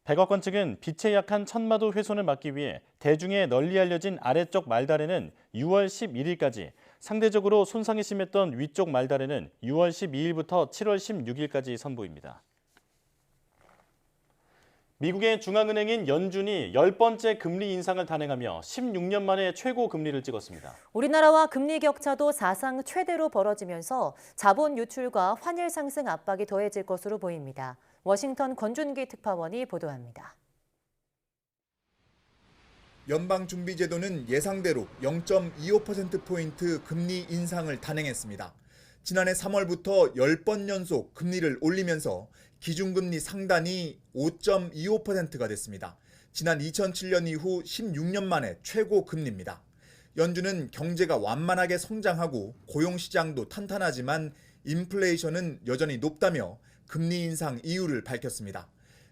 백악관 측은 빛에 약한 천마도 훼손을 막기 위해 대중에 널리 알려진 아래쪽 말달에는 6월 11일까지, 상대적으로 손상이 심했던 위쪽 말달에는 6월 12일부터 7월 16일까지 선보입니다. 미국의 중앙은행인 연준이 10번째 금리 인상을 단행하며 16년 만에 최고 금리를 찍었습니다. 우리나라와 금리 격차도 사상 최대로 벌어지면서 자본 유출과 환율 상승 압박이 더해질 것으로 보입니다. 워싱턴 권준기 특파원이 보도합니다. 연방준비제도는 예상대로 0.25%포인트 금리 인상을 단행했습니다. 지난해 3월부터 10번 연속 금리를 올리면서 기준금리 상단이 5.25%가 됐습니다. 지난 2007년 이후 16년 만에 최고 금리입니다. 연준은 경제가 완만하게 성장하고 고용시장도 탄탄하지만 인플레이션은 여전히 높다며 금리 인상 이유를 밝혔습니다.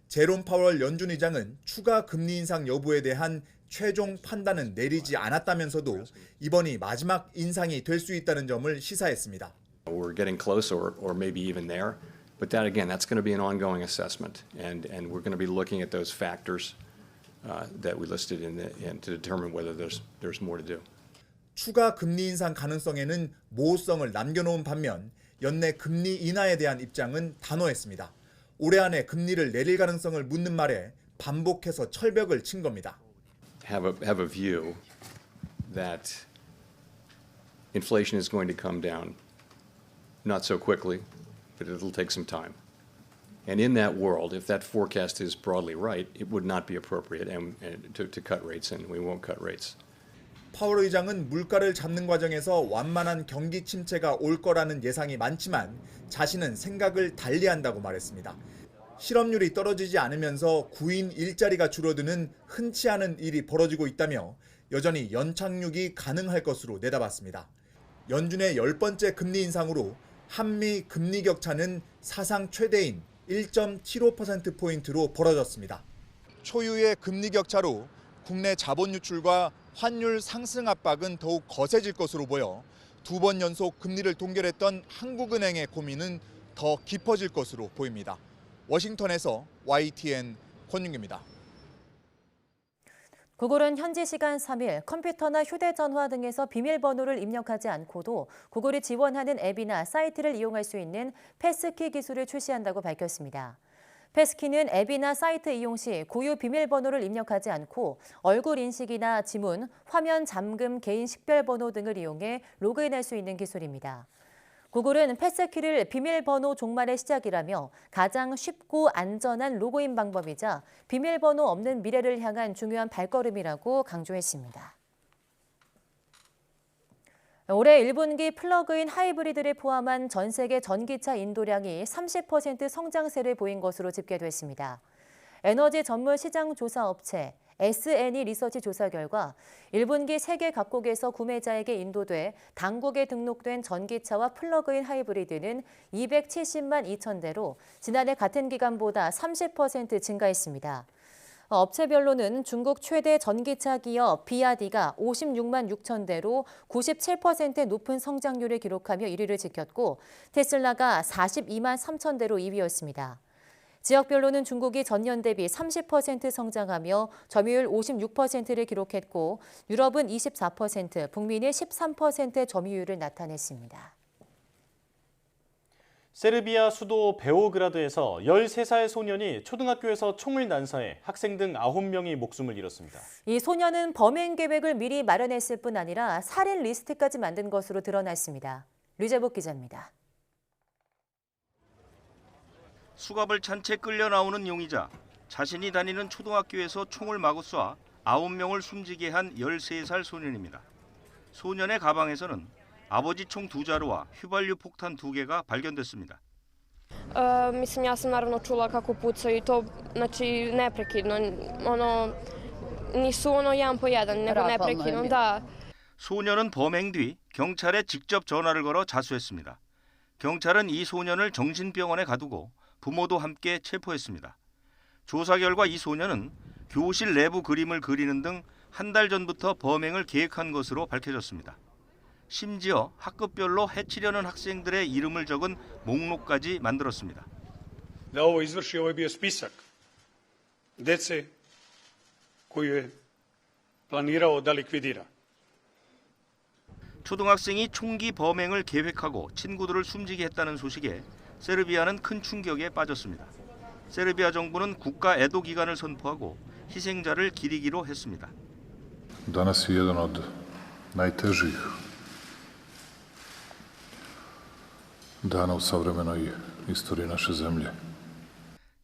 제롬 파월 연준 의장은 추가 금리 인상 여부에 대한 최종 판단은 내리지 않았다면서도 이번이 마지막 인상이 될 수 있다는 점을 시사했습니다. We're getting close or maybe even there. But that again, that's going to be an ongoing assessment, and we're going to be looking at those factors that we listed in to determine whether there's more to do. 추가 금리 인상 가능성에는 모호성을 남겨놓은 반면 연내 금리 인하에 대한 입장은 단호했습니다. 올해 안에 금리를 내릴 가능성을 묻는 말에 반복해서 철벽을 친 겁니다. Have a view that inflation is going to come down, not so quickly, but it'll take some time. And in that world, if that forecast is broadly right, it would not be appropriate to cut rates, and we won't cut rates. 파월 의장은 물가를 잡는 과정에서 완만한 경기 침체가 올 거라는 예상이 많지만 자신은 생각을 달리한다고 말했습니다. 실업률이 떨어지지 않으면서 구인 일자리가 줄어드는 흔치 않은 일이 벌어지고 있다며 여전히 연착륙이 가능할 것으로 내다봤습니다. 연준의 10번째 금리 인상으로 한미 금리 격차는 사상 최대인 1.75%포인트로 벌어졌습니다. 초유의 금리 격차로 국내 자본 유출과 환율 상승 압박은 더욱 거세질 것으로 보여 2번 연속 금리를 동결했던 한국은행의 고민은 더 깊어질 것으로 보입니다. 워싱턴에서 YTN 권윤규입니다. 구글은 현지 시간 3일 컴퓨터나 휴대전화 등에서 비밀번호를 입력하지 않고도 구글이 지원하는 앱이나 사이트를 이용할 수 있는 패스키 기술을 출시한다고 밝혔습니다. 패스키는 앱이나 사이트 이용 시 고유 비밀번호를 입력하지 않고 얼굴 인식이나 지문, 화면 잠금, 개인 식별번호 등을 이용해 로그인할 수 있는 기술입니다. 구글은 패스키를 비밀번호 종말의 시작이라며 가장 쉽고 안전한 로그인 방법이자 비밀번호 없는 미래를 향한 중요한 발걸음이라고 강조했습니다. 올해 1분기 플러그인 하이브리드를 포함한 전 세계 전기차 인도량이 30% 성장세를 보인 것으로 집계됐습니다. 에너지 전문 시장 조사 업체 S&E 리서치 조사 결과 1분기 세계 각국에서 구매자에게 인도돼 당국에 등록된 전기차와 플러그인 하이브리드는 270만 2천 대로 지난해 같은 기간보다 30% 증가했습니다. 업체별로는 중국 최대 전기차 기업 비아디가 56만 6천 대로 97% 높은 성장률을 기록하며 1위를 지켰고 테슬라가 42만 3천 대로 2위였습니다. 지역별로는 중국이 전년 대비 30% 성장하며 점유율 56%를 기록했고 유럽은 24%, 북미는 13%의 점유율을 나타냈습니다. 세르비아 수도 베오그라드에서 13살 소년이 초등학교에서 총을 난사해 학생 등 9명이 목숨을 잃었습니다. 이 소년은 범행 계획을 미리 마련했을 뿐 아니라 살인 리스트까지 만든 것으로 드러났습니다. 류재복 기자입니다. 수갑을 찬 채 끌려 나오는 용의자. 자신이 다니는 초등학교에서 총을 마구 쏴 9명을 숨지게 한 13살 소년입니다. 소년의 가방에서는 아버지 총 2자루와 휘발유 폭탄 2개가 발견됐습니다. Mislim, ja sam naravno čula kako pucaju i to, znači, neprekidno. Nisu jedan po jedan, nego neprekidno, da. 소년은 범행 뒤 경찰에 직접 전화를 걸어 자수했습니다. 경찰은 이 소년을 정신병원에 가두고 부모도 함께 체포했습니다. 조사 결과 이 소년은 교실 내부 그림을 그리는 등 한 달 전부터 범행을 계획한 것으로 밝혀졌습니다. 심지어 학급별로 해치려는 학생들의 이름을 적은 목록까지 만들었습니다. Da ovo izvrši, ovo je bio spisak dece koju je planirao da likvidira. 초등학생이 총기 범행을 계획하고 친구들을 숨지게 했다는 소식에 세르비아는 큰 충격에 빠졌습니다. 세르비아 정부는 국가 애도 기간을 선포하고 희생자를 기리기로 했습니다. Danas je jedan od najtežih dana u savremenoj istoriji naše zemlje.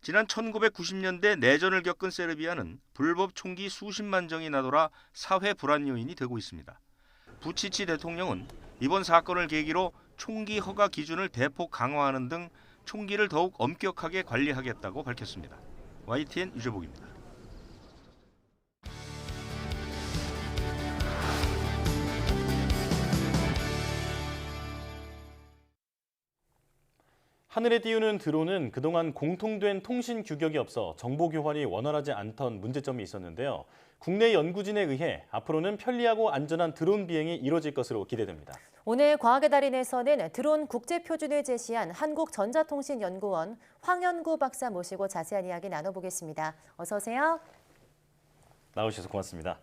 지난 1990년대 내전을 겪은 세르비아는 불법 총기 수십만 정이 나돌아 사회 불안 요인이 되고 있습니다. 부치치 대통령은 이번 사건을 계기로 총기 허가 기준을 대폭 강화하는 등 총기를 더욱 엄격하게 관리하겠다고 밝혔습니다. YTN 유재복입니다. 하늘에 띄우는 드론은 그동안 공통된 통신 규격이 없어 정보 교환이 원활하지 않던 문제점이 있었는데요. 국내 연구진에 의해 앞으로는 편리하고 안전한 드론 비행이 이뤄질 것으로 기대됩니다. 오늘 과학의 달인에서는 드론 국제 표준을 제시한 한국전자통신연구원 황연구 박사 모시고 자세한 이야기 나눠보겠습니다. 어서 오세요. 나오셔서 고맙습니다.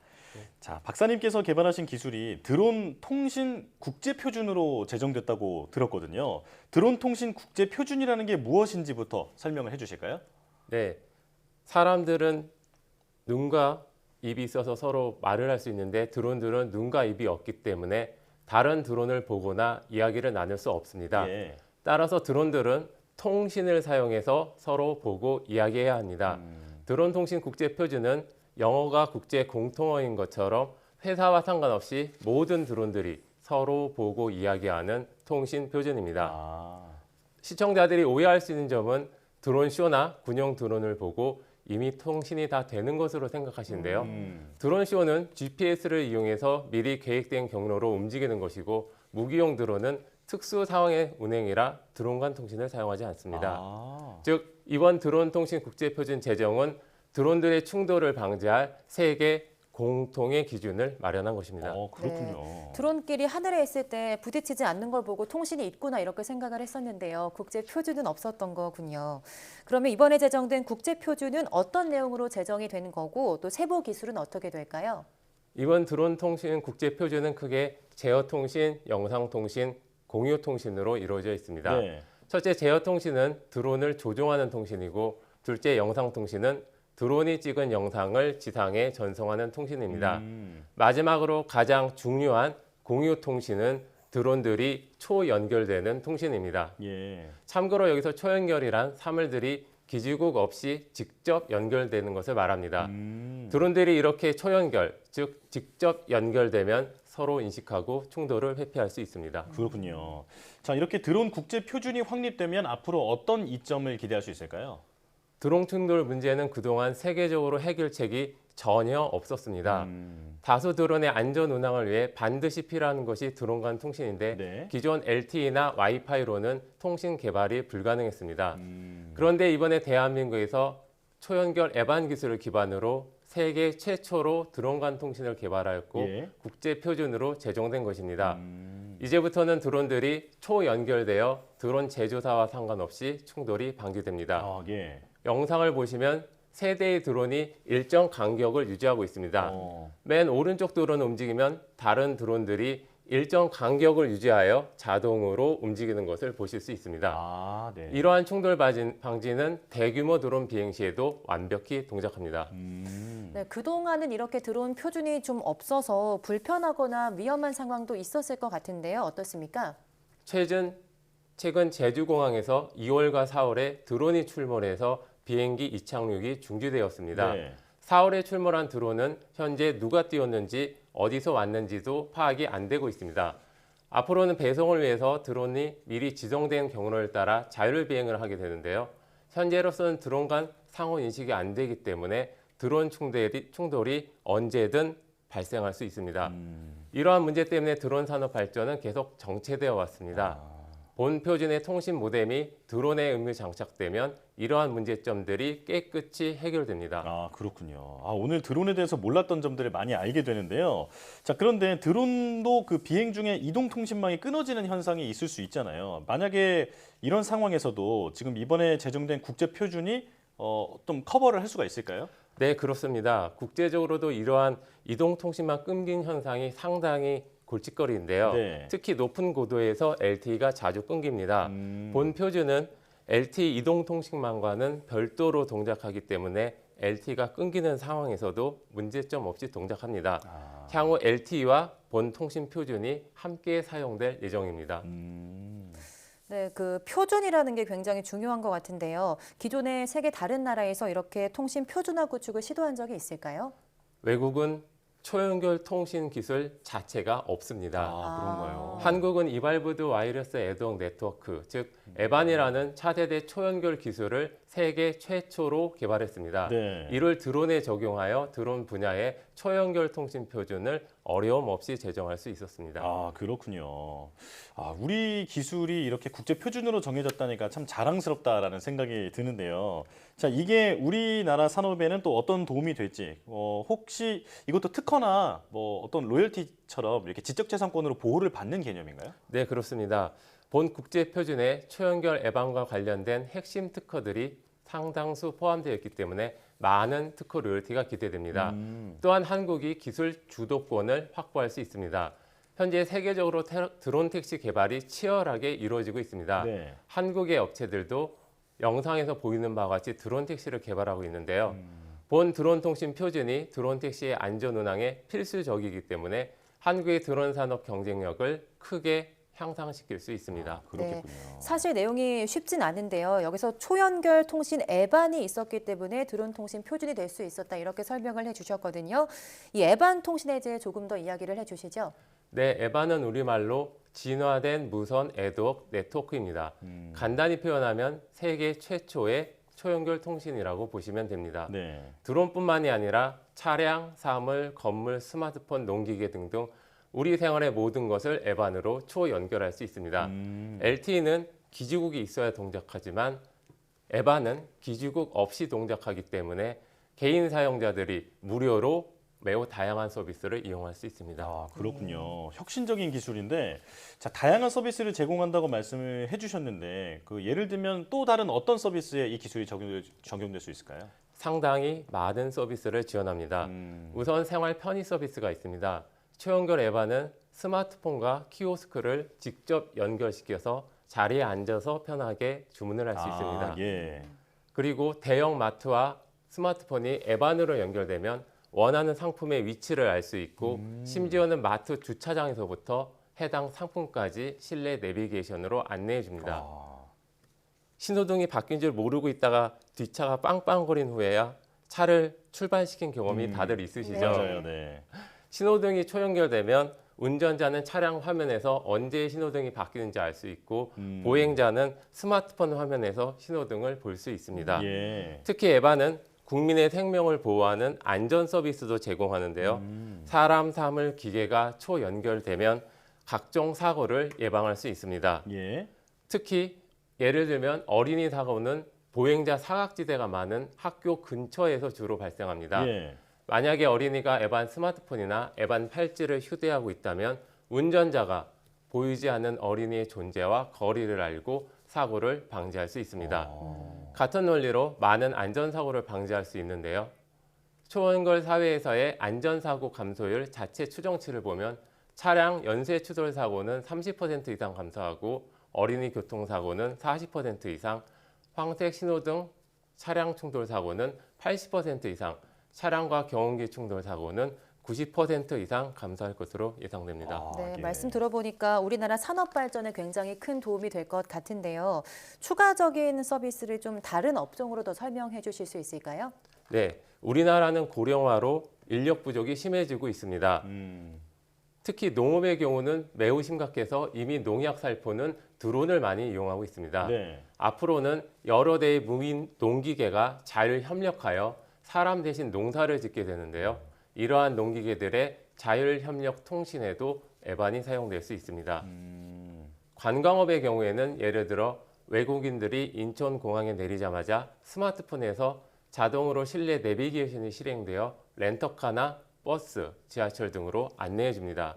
자, 박사님께서 개발하신 기술이 드론 통신 국제 표준으로 제정됐다고 들었거든요. 드론 통신 국제 표준이라는 게 무엇인지부터 설명을 해주실까요? 네, 사람들은 눈과 입이 있어서 서로 말을 할 수 있는데 드론들은 눈과 입이 없기 때문에 다른 드론을 보거나 이야기를 나눌 수 없습니다. 예. 따라서 드론들은 통신을 사용해서 서로 보고 이야기해야 합니다. 드론 통신 국제 표준은 영어가 국제 공통어인 것처럼 회사와 상관없이 모든 드론들이 서로 보고 이야기하는 통신 표준입니다. 시청자들이 오해할 수 있는 점은 드론쇼나 군용 드론을 보고 이미 통신이 다 되는 것으로 생각하시는데요. 드론쇼는 GPS를 이용해서 미리 계획된 경로로 움직이는 것이고 무기용 드론은 특수 상황의 운행이라 드론 간 통신을 사용하지 않습니다. 즉 이번 드론 통신 국제 표준 제정은 드론들의 충돌을 방지할 세계 공통의 기준을 마련한 것입니다. 그렇군요. 네, 드론끼리 하늘에 있을 때 부딪히지 않는 걸 보고 통신이 있구나 이렇게 생각을 했었는데요. 국제 표준은 없었던 거군요. 그러면 이번에 제정된 국제 표준은 어떤 내용으로 제정이 된 거고 또 세부 기술은 어떻게 될까요? 이번 드론 통신 국제 표준은 크게 제어 통신, 영상 통신, 공유 통신으로 이루어져 있습니다. 네. 첫째 제어 통신은 드론을 조종하는 통신이고 둘째 영상 통신은 드론이 찍은 영상을 지상에 전송하는 통신입니다. 마지막으로 가장 중요한 공유 통신은 드론들이 초연결되는 통신입니다. 예. 참고로 여기서 초연결이란 사물들이 기지국 없이 직접 연결되는 것을 말합니다. 드론들이 이렇게 초연결, 즉 직접 연결되면 서로 인식하고 충돌을 회피할 수 있습니다. 그렇군요. 자, 이렇게 드론 국제 표준이 확립되면 앞으로 어떤 이점을 기대할 수 있을까요? 드론 충돌 문제는 그동안 세계적으로 해결책이 전혀 없었습니다. 다수 드론의 안전 운항을 위해 반드시 필요한 것이 드론 간 통신인데 네. 기존 LTE나 와이파이로는 통신 개발이 불가능했습니다. 그런데 이번에 대한민국에서 초연결 에반 기술을 기반으로 세계 최초로 드론 간 통신을 개발하였고 예. 국제 표준으로 제정된 것입니다. 이제부터는 드론들이 초연결되어 드론 제조사와 상관없이 충돌이 방지됩니다. 예. 영상을 보시면 세 대의 드론이 일정 간격을 유지하고 있습니다. 맨 오른쪽 드론을 움직이면 다른 드론들이 일정 간격을 유지하여 자동으로 움직이는 것을 보실 수 있습니다. 네. 이러한 충돌 방지는 대규모 드론 비행 시에도 완벽히 동작합니다. 네, 그동안은 이렇게 드론 표준이 좀 없어서 불편하거나 위험한 상황도 있었을 것 같은데요. 어떻습니까? 최근 제주공항에서 2월과 4월에 드론이 출몰해서 비행기 이착륙이 중지되었습니다. 네. 4월에 출몰한 드론은 현재 누가 띄웠는지 어디서 왔는지도 파악이 안 되고 있습니다. 앞으로는 배송을 위해서 드론이 미리 지정된 경로를 따라 자율 비행을 하게 되는데요. 현재로서는 드론 간 상호 인식이 안 되기 때문에 드론 충돌이 언제든 발생할 수 있습니다. 이러한 문제 때문에 드론 산업 발전은 계속 정체되어 왔습니다. 본 표준의 통신 모뎀이 드론에 의무 장착되면 이러한 문제점들이 깨끗이 해결됩니다. 그렇군요. 오늘 드론에 대해서 몰랐던 점들을 많이 알게 되는데요. 자, 그런데 드론도 그 비행 중에 이동 통신망이 끊어지는 현상이 있을 수 있잖아요. 만약에 이런 상황에서도 지금 이번에 제정된 국제 표준이 좀 커버를 할 수가 있을까요? 네, 그렇습니다. 국제적으로도 이러한 이동 통신망 끊긴 현상이 상당히 골칫거리인데요. 네. 특히 높은 고도에서 LTE가 자주 끊깁니다. 본 표준은 LTE 이동통신망과는 별도로 동작하기 때문에 LTE가 끊기는 상황에서도 문제점 없이 동작합니다. 향후 LTE와 본 통신 표준이 함께 사용될 예정입니다. 네, 그 표준이라는 게 굉장히 중요한 것 같은데요. 기존의 세계 다른 나라에서 이렇게 통신 표준화 구축을 시도한 적이 있을까요? 외국은 초연결 통신 기술 자체가 없습니다. 그런가요? 한국은 이발브드 와이어리스 애동 네트워크, 즉 에반이라는 차세대 초연결 기술을 세계 최초로 개발했습니다. 네. 이를 드론에 적용하여 드론 분야의 초연결 통신 표준을 어려움 없이 제정할 수 있었습니다. 그렇군요. 우리 기술이 이렇게 국제 표준으로 정해졌다니까 참 자랑스럽다라는 생각이 드는데요. 자, 이게 우리나라 산업에는 또 어떤 도움이 될지, 혹시 이것도 특허나 뭐 어떤 로열티처럼 이렇게 지적재산권으로 보호를 받는 개념인가요? 네, 그렇습니다. 본 국제 표준에 초연결 에반과 관련된 핵심 특허들이 상당수 포함되어 있기 때문에 많은 특허 로열티가 기대됩니다. 또한 한국이 기술 주도권을 확보할 수 있습니다. 현재 세계적으로 드론 택시 개발이 치열하게 이루어지고 있습니다. 네. 한국의 업체들도 영상에서 보이는 바와 같이 드론 택시를 개발하고 있는데요. 본 드론 통신 표준이 드론 택시의 안전 운항에 필수적이기 때문에 한국의 드론 산업 경쟁력을 크게 향상시킬 수 있습니다. 네, 사실 내용이 쉽진 않은데요. 여기서 초연결 통신 에반이 있었기 때문에 드론 통신 표준이 될 수 있었다 이렇게 설명을 해주셨거든요. 이 에반 통신에 대해 조금 더 이야기를 해주시죠. 네, 에반은 우리말로 진화된 무선 애독 네트워크입니다. 간단히 표현하면 세계 최초의 초연결 통신이라고 보시면 됩니다. 네. 드론뿐만이 아니라 차량, 사물, 건물, 스마트폰, 농기계 등등 우리 생활의 모든 것을 에반으로 초연결할 수 있습니다. LTE는 기지국이 있어야 동작하지만 에반은 기지국 없이 동작하기 때문에 개인 사용자들이 무료로 매우 다양한 서비스를 이용할 수 있습니다. 그렇군요. 혁신적인 기술인데, 자, 다양한 서비스를 제공한다고 말씀을 해주셨는데, 예를 들면 또 다른 어떤 서비스에 이 기술이 적용될 수 있을까요? 상당히 많은 서비스를 지원합니다. 우선 생활 편의 서비스가 있습니다. 초연결 에반은 스마트폰과 키오스크를 직접 연결시켜서 자리에 앉아서 편하게 주문을 할 수 있습니다. 예. 그리고 대형 마트와 스마트폰이 에반으로 연결되면 원하는 상품의 위치를 알 수 있고 심지어는 마트 주차장에서부터 해당 상품까지 실내 내비게이션으로 안내해 줍니다. 신호등이 바뀐 줄 모르고 있다가 뒷차가 빵빵거린 후에야 차를 출발시킨 경험이 다들 있으시죠? 맞아요. 네. 신호등이 초연결되면 운전자는 차량 화면에서 언제 신호등이 바뀌는지 알 수 있고 보행자는 스마트폰 화면에서 신호등을 볼 수 있습니다. 예. 특히 에반은 국민의 생명을 보호하는 안전 서비스도 제공하는데요. 사람, 사물, 기계가 초연결되면 각종 사고를 예방할 수 있습니다. 예. 특히 예를 들면 어린이 사고는 보행자 사각지대가 많은 학교 근처에서 주로 발생합니다. 예. 만약에 어린이가 에반 스마트폰이나 에반 팔찌를 휴대하고 있다면 운전자가 보이지 않는 어린이의 존재와 거리를 알고 사고를 방지할 수 있습니다. 같은 원리로 많은 안전사고를 방지할 수 있는데요. 초연결 사회에서의 안전사고 감소율 자체 추정치를 보면 차량 연쇄 추돌 사고는 30% 이상 감소하고 어린이 교통사고는 40% 이상, 황색 신호등 차량 충돌 사고는 80% 이상, 차량과 경운기 충돌 사고는 90% 이상 감소할 것으로 예상됩니다. 네, 말씀 들어보니까 우리나라 산업 발전에 굉장히 큰 도움이 될 것 같은데요. 추가적인 서비스를 좀 다른 업종으로 더 설명해 주실 수 있을까요? 네, 우리나라는 고령화로 인력 부족이 심해지고 있습니다. 특히 농업의 경우는 매우 심각해서 이미 농약 살포는 드론을 많이 이용하고 있습니다. 네. 앞으로는 여러 대의 무인 농기계가 잘 협력하여 사람 대신 농사를 짓게 되는데요. 이러한 농기계들의 자율협력 통신에도 에반이 사용될 수 있습니다. 관광업의 경우에는 예를 들어 외국인들이 인천공항에 내리자마자 스마트폰에서 자동으로 실내 내비게이션이 실행되어 렌터카나 버스, 지하철 등으로 안내해 줍니다.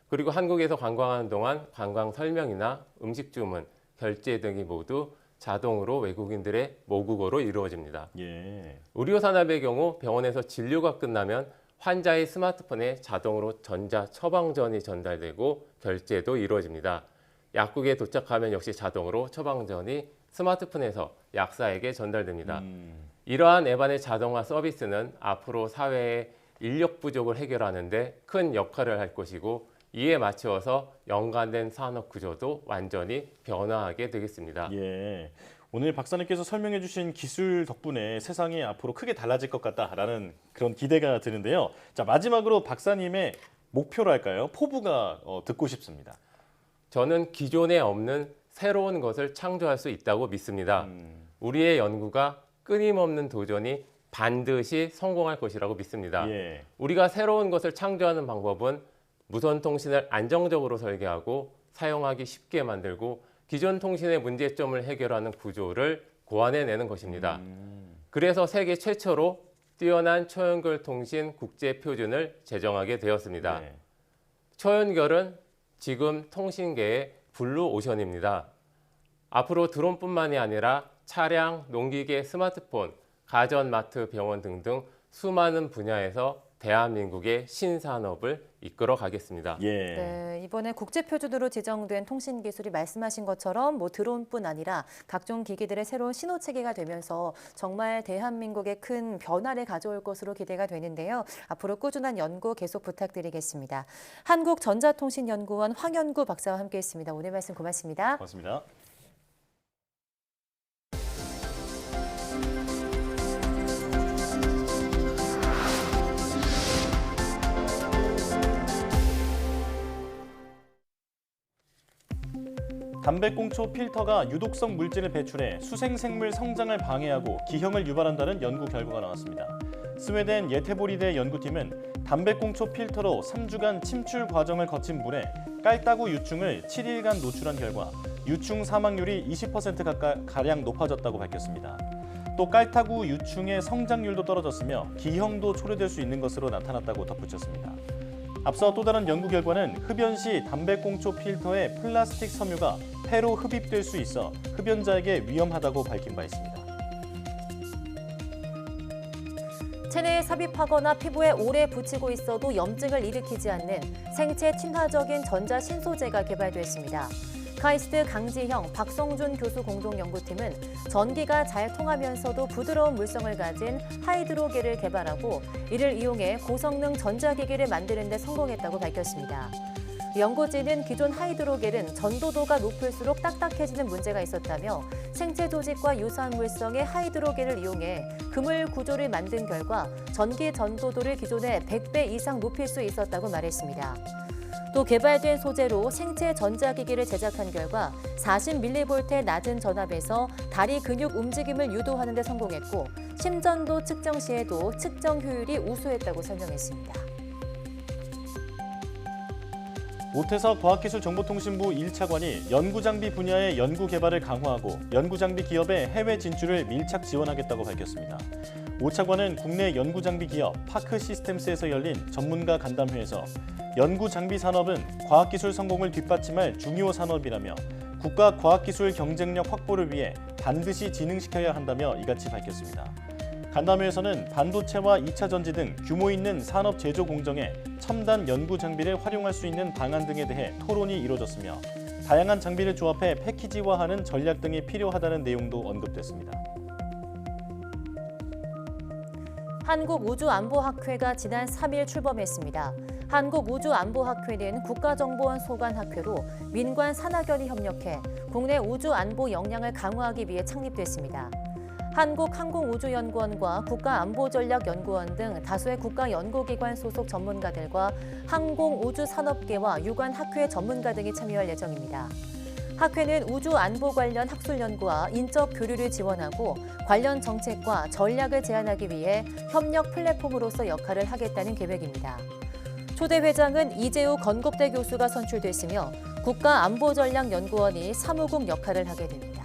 그리고 한국에서 관광하는 동안 관광 설명이나 음식 주문, 결제 등이 모두 자동으로 외국인들의 모국어로 이루어집니다. 예. 의료 산업의 경우 병원에서 진료가 끝나면 환자의 스마트폰에 자동으로 전자 처방전이 전달되고 결제도 이루어집니다. 약국에 도착하면 역시 자동으로 처방전이 스마트폰에서 약사에게 전달됩니다. 이러한 에반의 자동화 서비스는 앞으로 사회의 인력 부족을 해결하는 데 큰 역할을 할 것이고 이에 맞추어서 연관된 산업 구조도 완전히 변화하게 되겠습니다. 예. 오늘 박사님께서 설명해 주신 기술 덕분에 세상이 앞으로 크게 달라질 것 같다라는 그런 기대가 드는데요. 자, 마지막으로 박사님의 목표랄까요? 포부가 듣고 싶습니다. 저는 기존에 없는 새로운 것을 창조할 수 있다고 믿습니다. 우리의 연구가 끊임없는 도전이 반드시 성공할 것이라고 믿습니다. 예. 우리가 새로운 것을 창조하는 방법은 무선 통신을 안정적으로 설계하고 사용하기 쉽게 만들고 기존 통신의 문제점을 해결하는 구조를 고안해내는 것입니다. 그래서 세계 최초로 뛰어난 초연결 통신 국제 표준을 제정하게 되었습니다. 네. 초연결은 지금 통신계의 블루 오션입니다. 앞으로 드론뿐만이 아니라 차량, 농기계, 스마트폰, 가전, 마트, 병원 등등 수많은 분야에서 대한민국의 신산업을 이끌어 가겠습니다. 네, 이번에 국제표준으로 지정된 통신기술이 말씀하신 것처럼 드론뿐 아니라 각종 기기들의 새로운 신호체계가 되면서 정말 대한민국에 큰 변화를 가져올 것으로 기대가 되는데요. 앞으로 꾸준한 연구 계속 부탁드리겠습니다. 한국전자통신연구원 황현구 박사와 함께했습니다. 오늘 말씀 고맙습니다. 고맙습니다. 담배꽁초 필터가 유독성 물질을 배출해 수생생물 성장을 방해하고 기형을 유발한다는 연구 결과가 나왔습니다. 스웨덴 예테보리대 연구팀은 담배꽁초 필터로 3주간 침출 과정을 거친 물에 깔따구 유충을 7일간 노출한 결과 유충 사망률이 20%가량 높아졌다고 밝혔습니다. 또 깔따구 유충의 성장률도 떨어졌으며 기형도 초래될 수 있는 것으로 나타났다고 덧붙였습니다. 앞서 또 다른 연구 결과는 흡연 시 담배꽁초 필터에 플라스틱 섬유가 폐로 흡입될 수 있어 흡연자에게 위험하다고 밝힌 바 있습니다. 체내에 삽입하거나 피부에 오래 붙이고 있어도 염증을 일으키지 않는 생체 친화적인 전자신소재가 개발됐습니다. 카이스트 강지형, 박성준 교수 공동연구팀은 전기가 잘 통하면서도 부드러운 물성을 가진 하이드로겔을 개발하고 이를 이용해 고성능 전자기기를 만드는 데 성공했다고 밝혔습니다. 연구진은 기존 하이드로겔은 전도도가 높을수록 딱딱해지는 문제가 있었다며 생체 조직과 유사한 물성의 하이드로겔을 이용해 그물 구조를 만든 결과 전기 전도도를 기존의 100배 이상 높일 수 있었다고 말했습니다. 또 개발된 소재로 생체 전자기기를 제작한 결과 40mV의 낮은 전압에서 다리 근육 움직임을 유도하는 데 성공했고 심전도 측정 시에도 측정 효율이 우수했다고 설명했습니다. 오태석 과학기술정보통신부 1차관이 연구장비 분야의 연구 개발을 강화하고 연구장비 기업의 해외 진출을 밀착 지원하겠다고 밝혔습니다. 오 차관은 국내 연구장비 기업 파크시스템스에서 열린 전문가 간담회에서 연구장비 산업은 과학기술 성공을 뒷받침할 중요 산업이라며 국가 과학기술 경쟁력 확보를 위해 반드시 진흥시켜야 한다며 이같이 밝혔습니다. 간담회에서는 반도체와 2차 전지 등 규모 있는 산업 제조 공정에 첨단 연구 장비를 활용할 수 있는 방안 등에 대해 토론이 이뤄졌으며 다양한 장비를 조합해 패키지화하는 전략 등이 필요하다는 내용도 언급됐습니다. 한국우주안보학회가 지난 3일 출범했습니다. 한국우주안보학회는 국가정보원 소관학회로 민관 산학연이 협력해 국내 우주안보 역량을 강화하기 위해 창립됐습니다. 한국항공우주연구원과 국가안보전략연구원 등 다수의 국가연구기관 소속 전문가들과 항공우주산업계와 유관 학회 전문가 등이 참여할 예정입니다. 학회는 우주안보 관련 학술연구와 인적 교류를 지원하고 관련 정책과 전략을 제안하기 위해 협력 플랫폼으로서 역할을 하겠다는 계획입니다. 초대 회장은 이재우 건국대 교수가 선출됐으며 국가안보전략연구원이 사무국 역할을 하게 됩니다.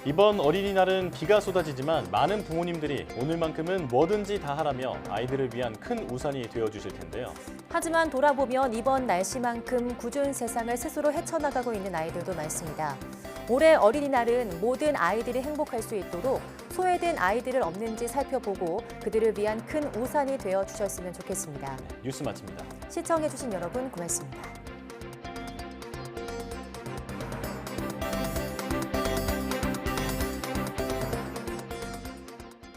이번 어린이날은 비가 쏟아지지만 많은 부모님들이 오늘만큼은 뭐든지 다 하라며 아이들을 위한 큰 우산이 되어주실 텐데요. 하지만 돌아보면 이번 날씨만큼 굳은 세상을 스스로 헤쳐나가고 있는 아이들도 많습니다. 올해 어린이날은 모든 아이들이 행복할 수 있도록 소외된 아이들을 없는지 살펴보고 그들을 위한 큰 우산이 되어 주셨으면 좋겠습니다. 뉴스 마칩니다. 시청해주신 여러분 고맙습니다.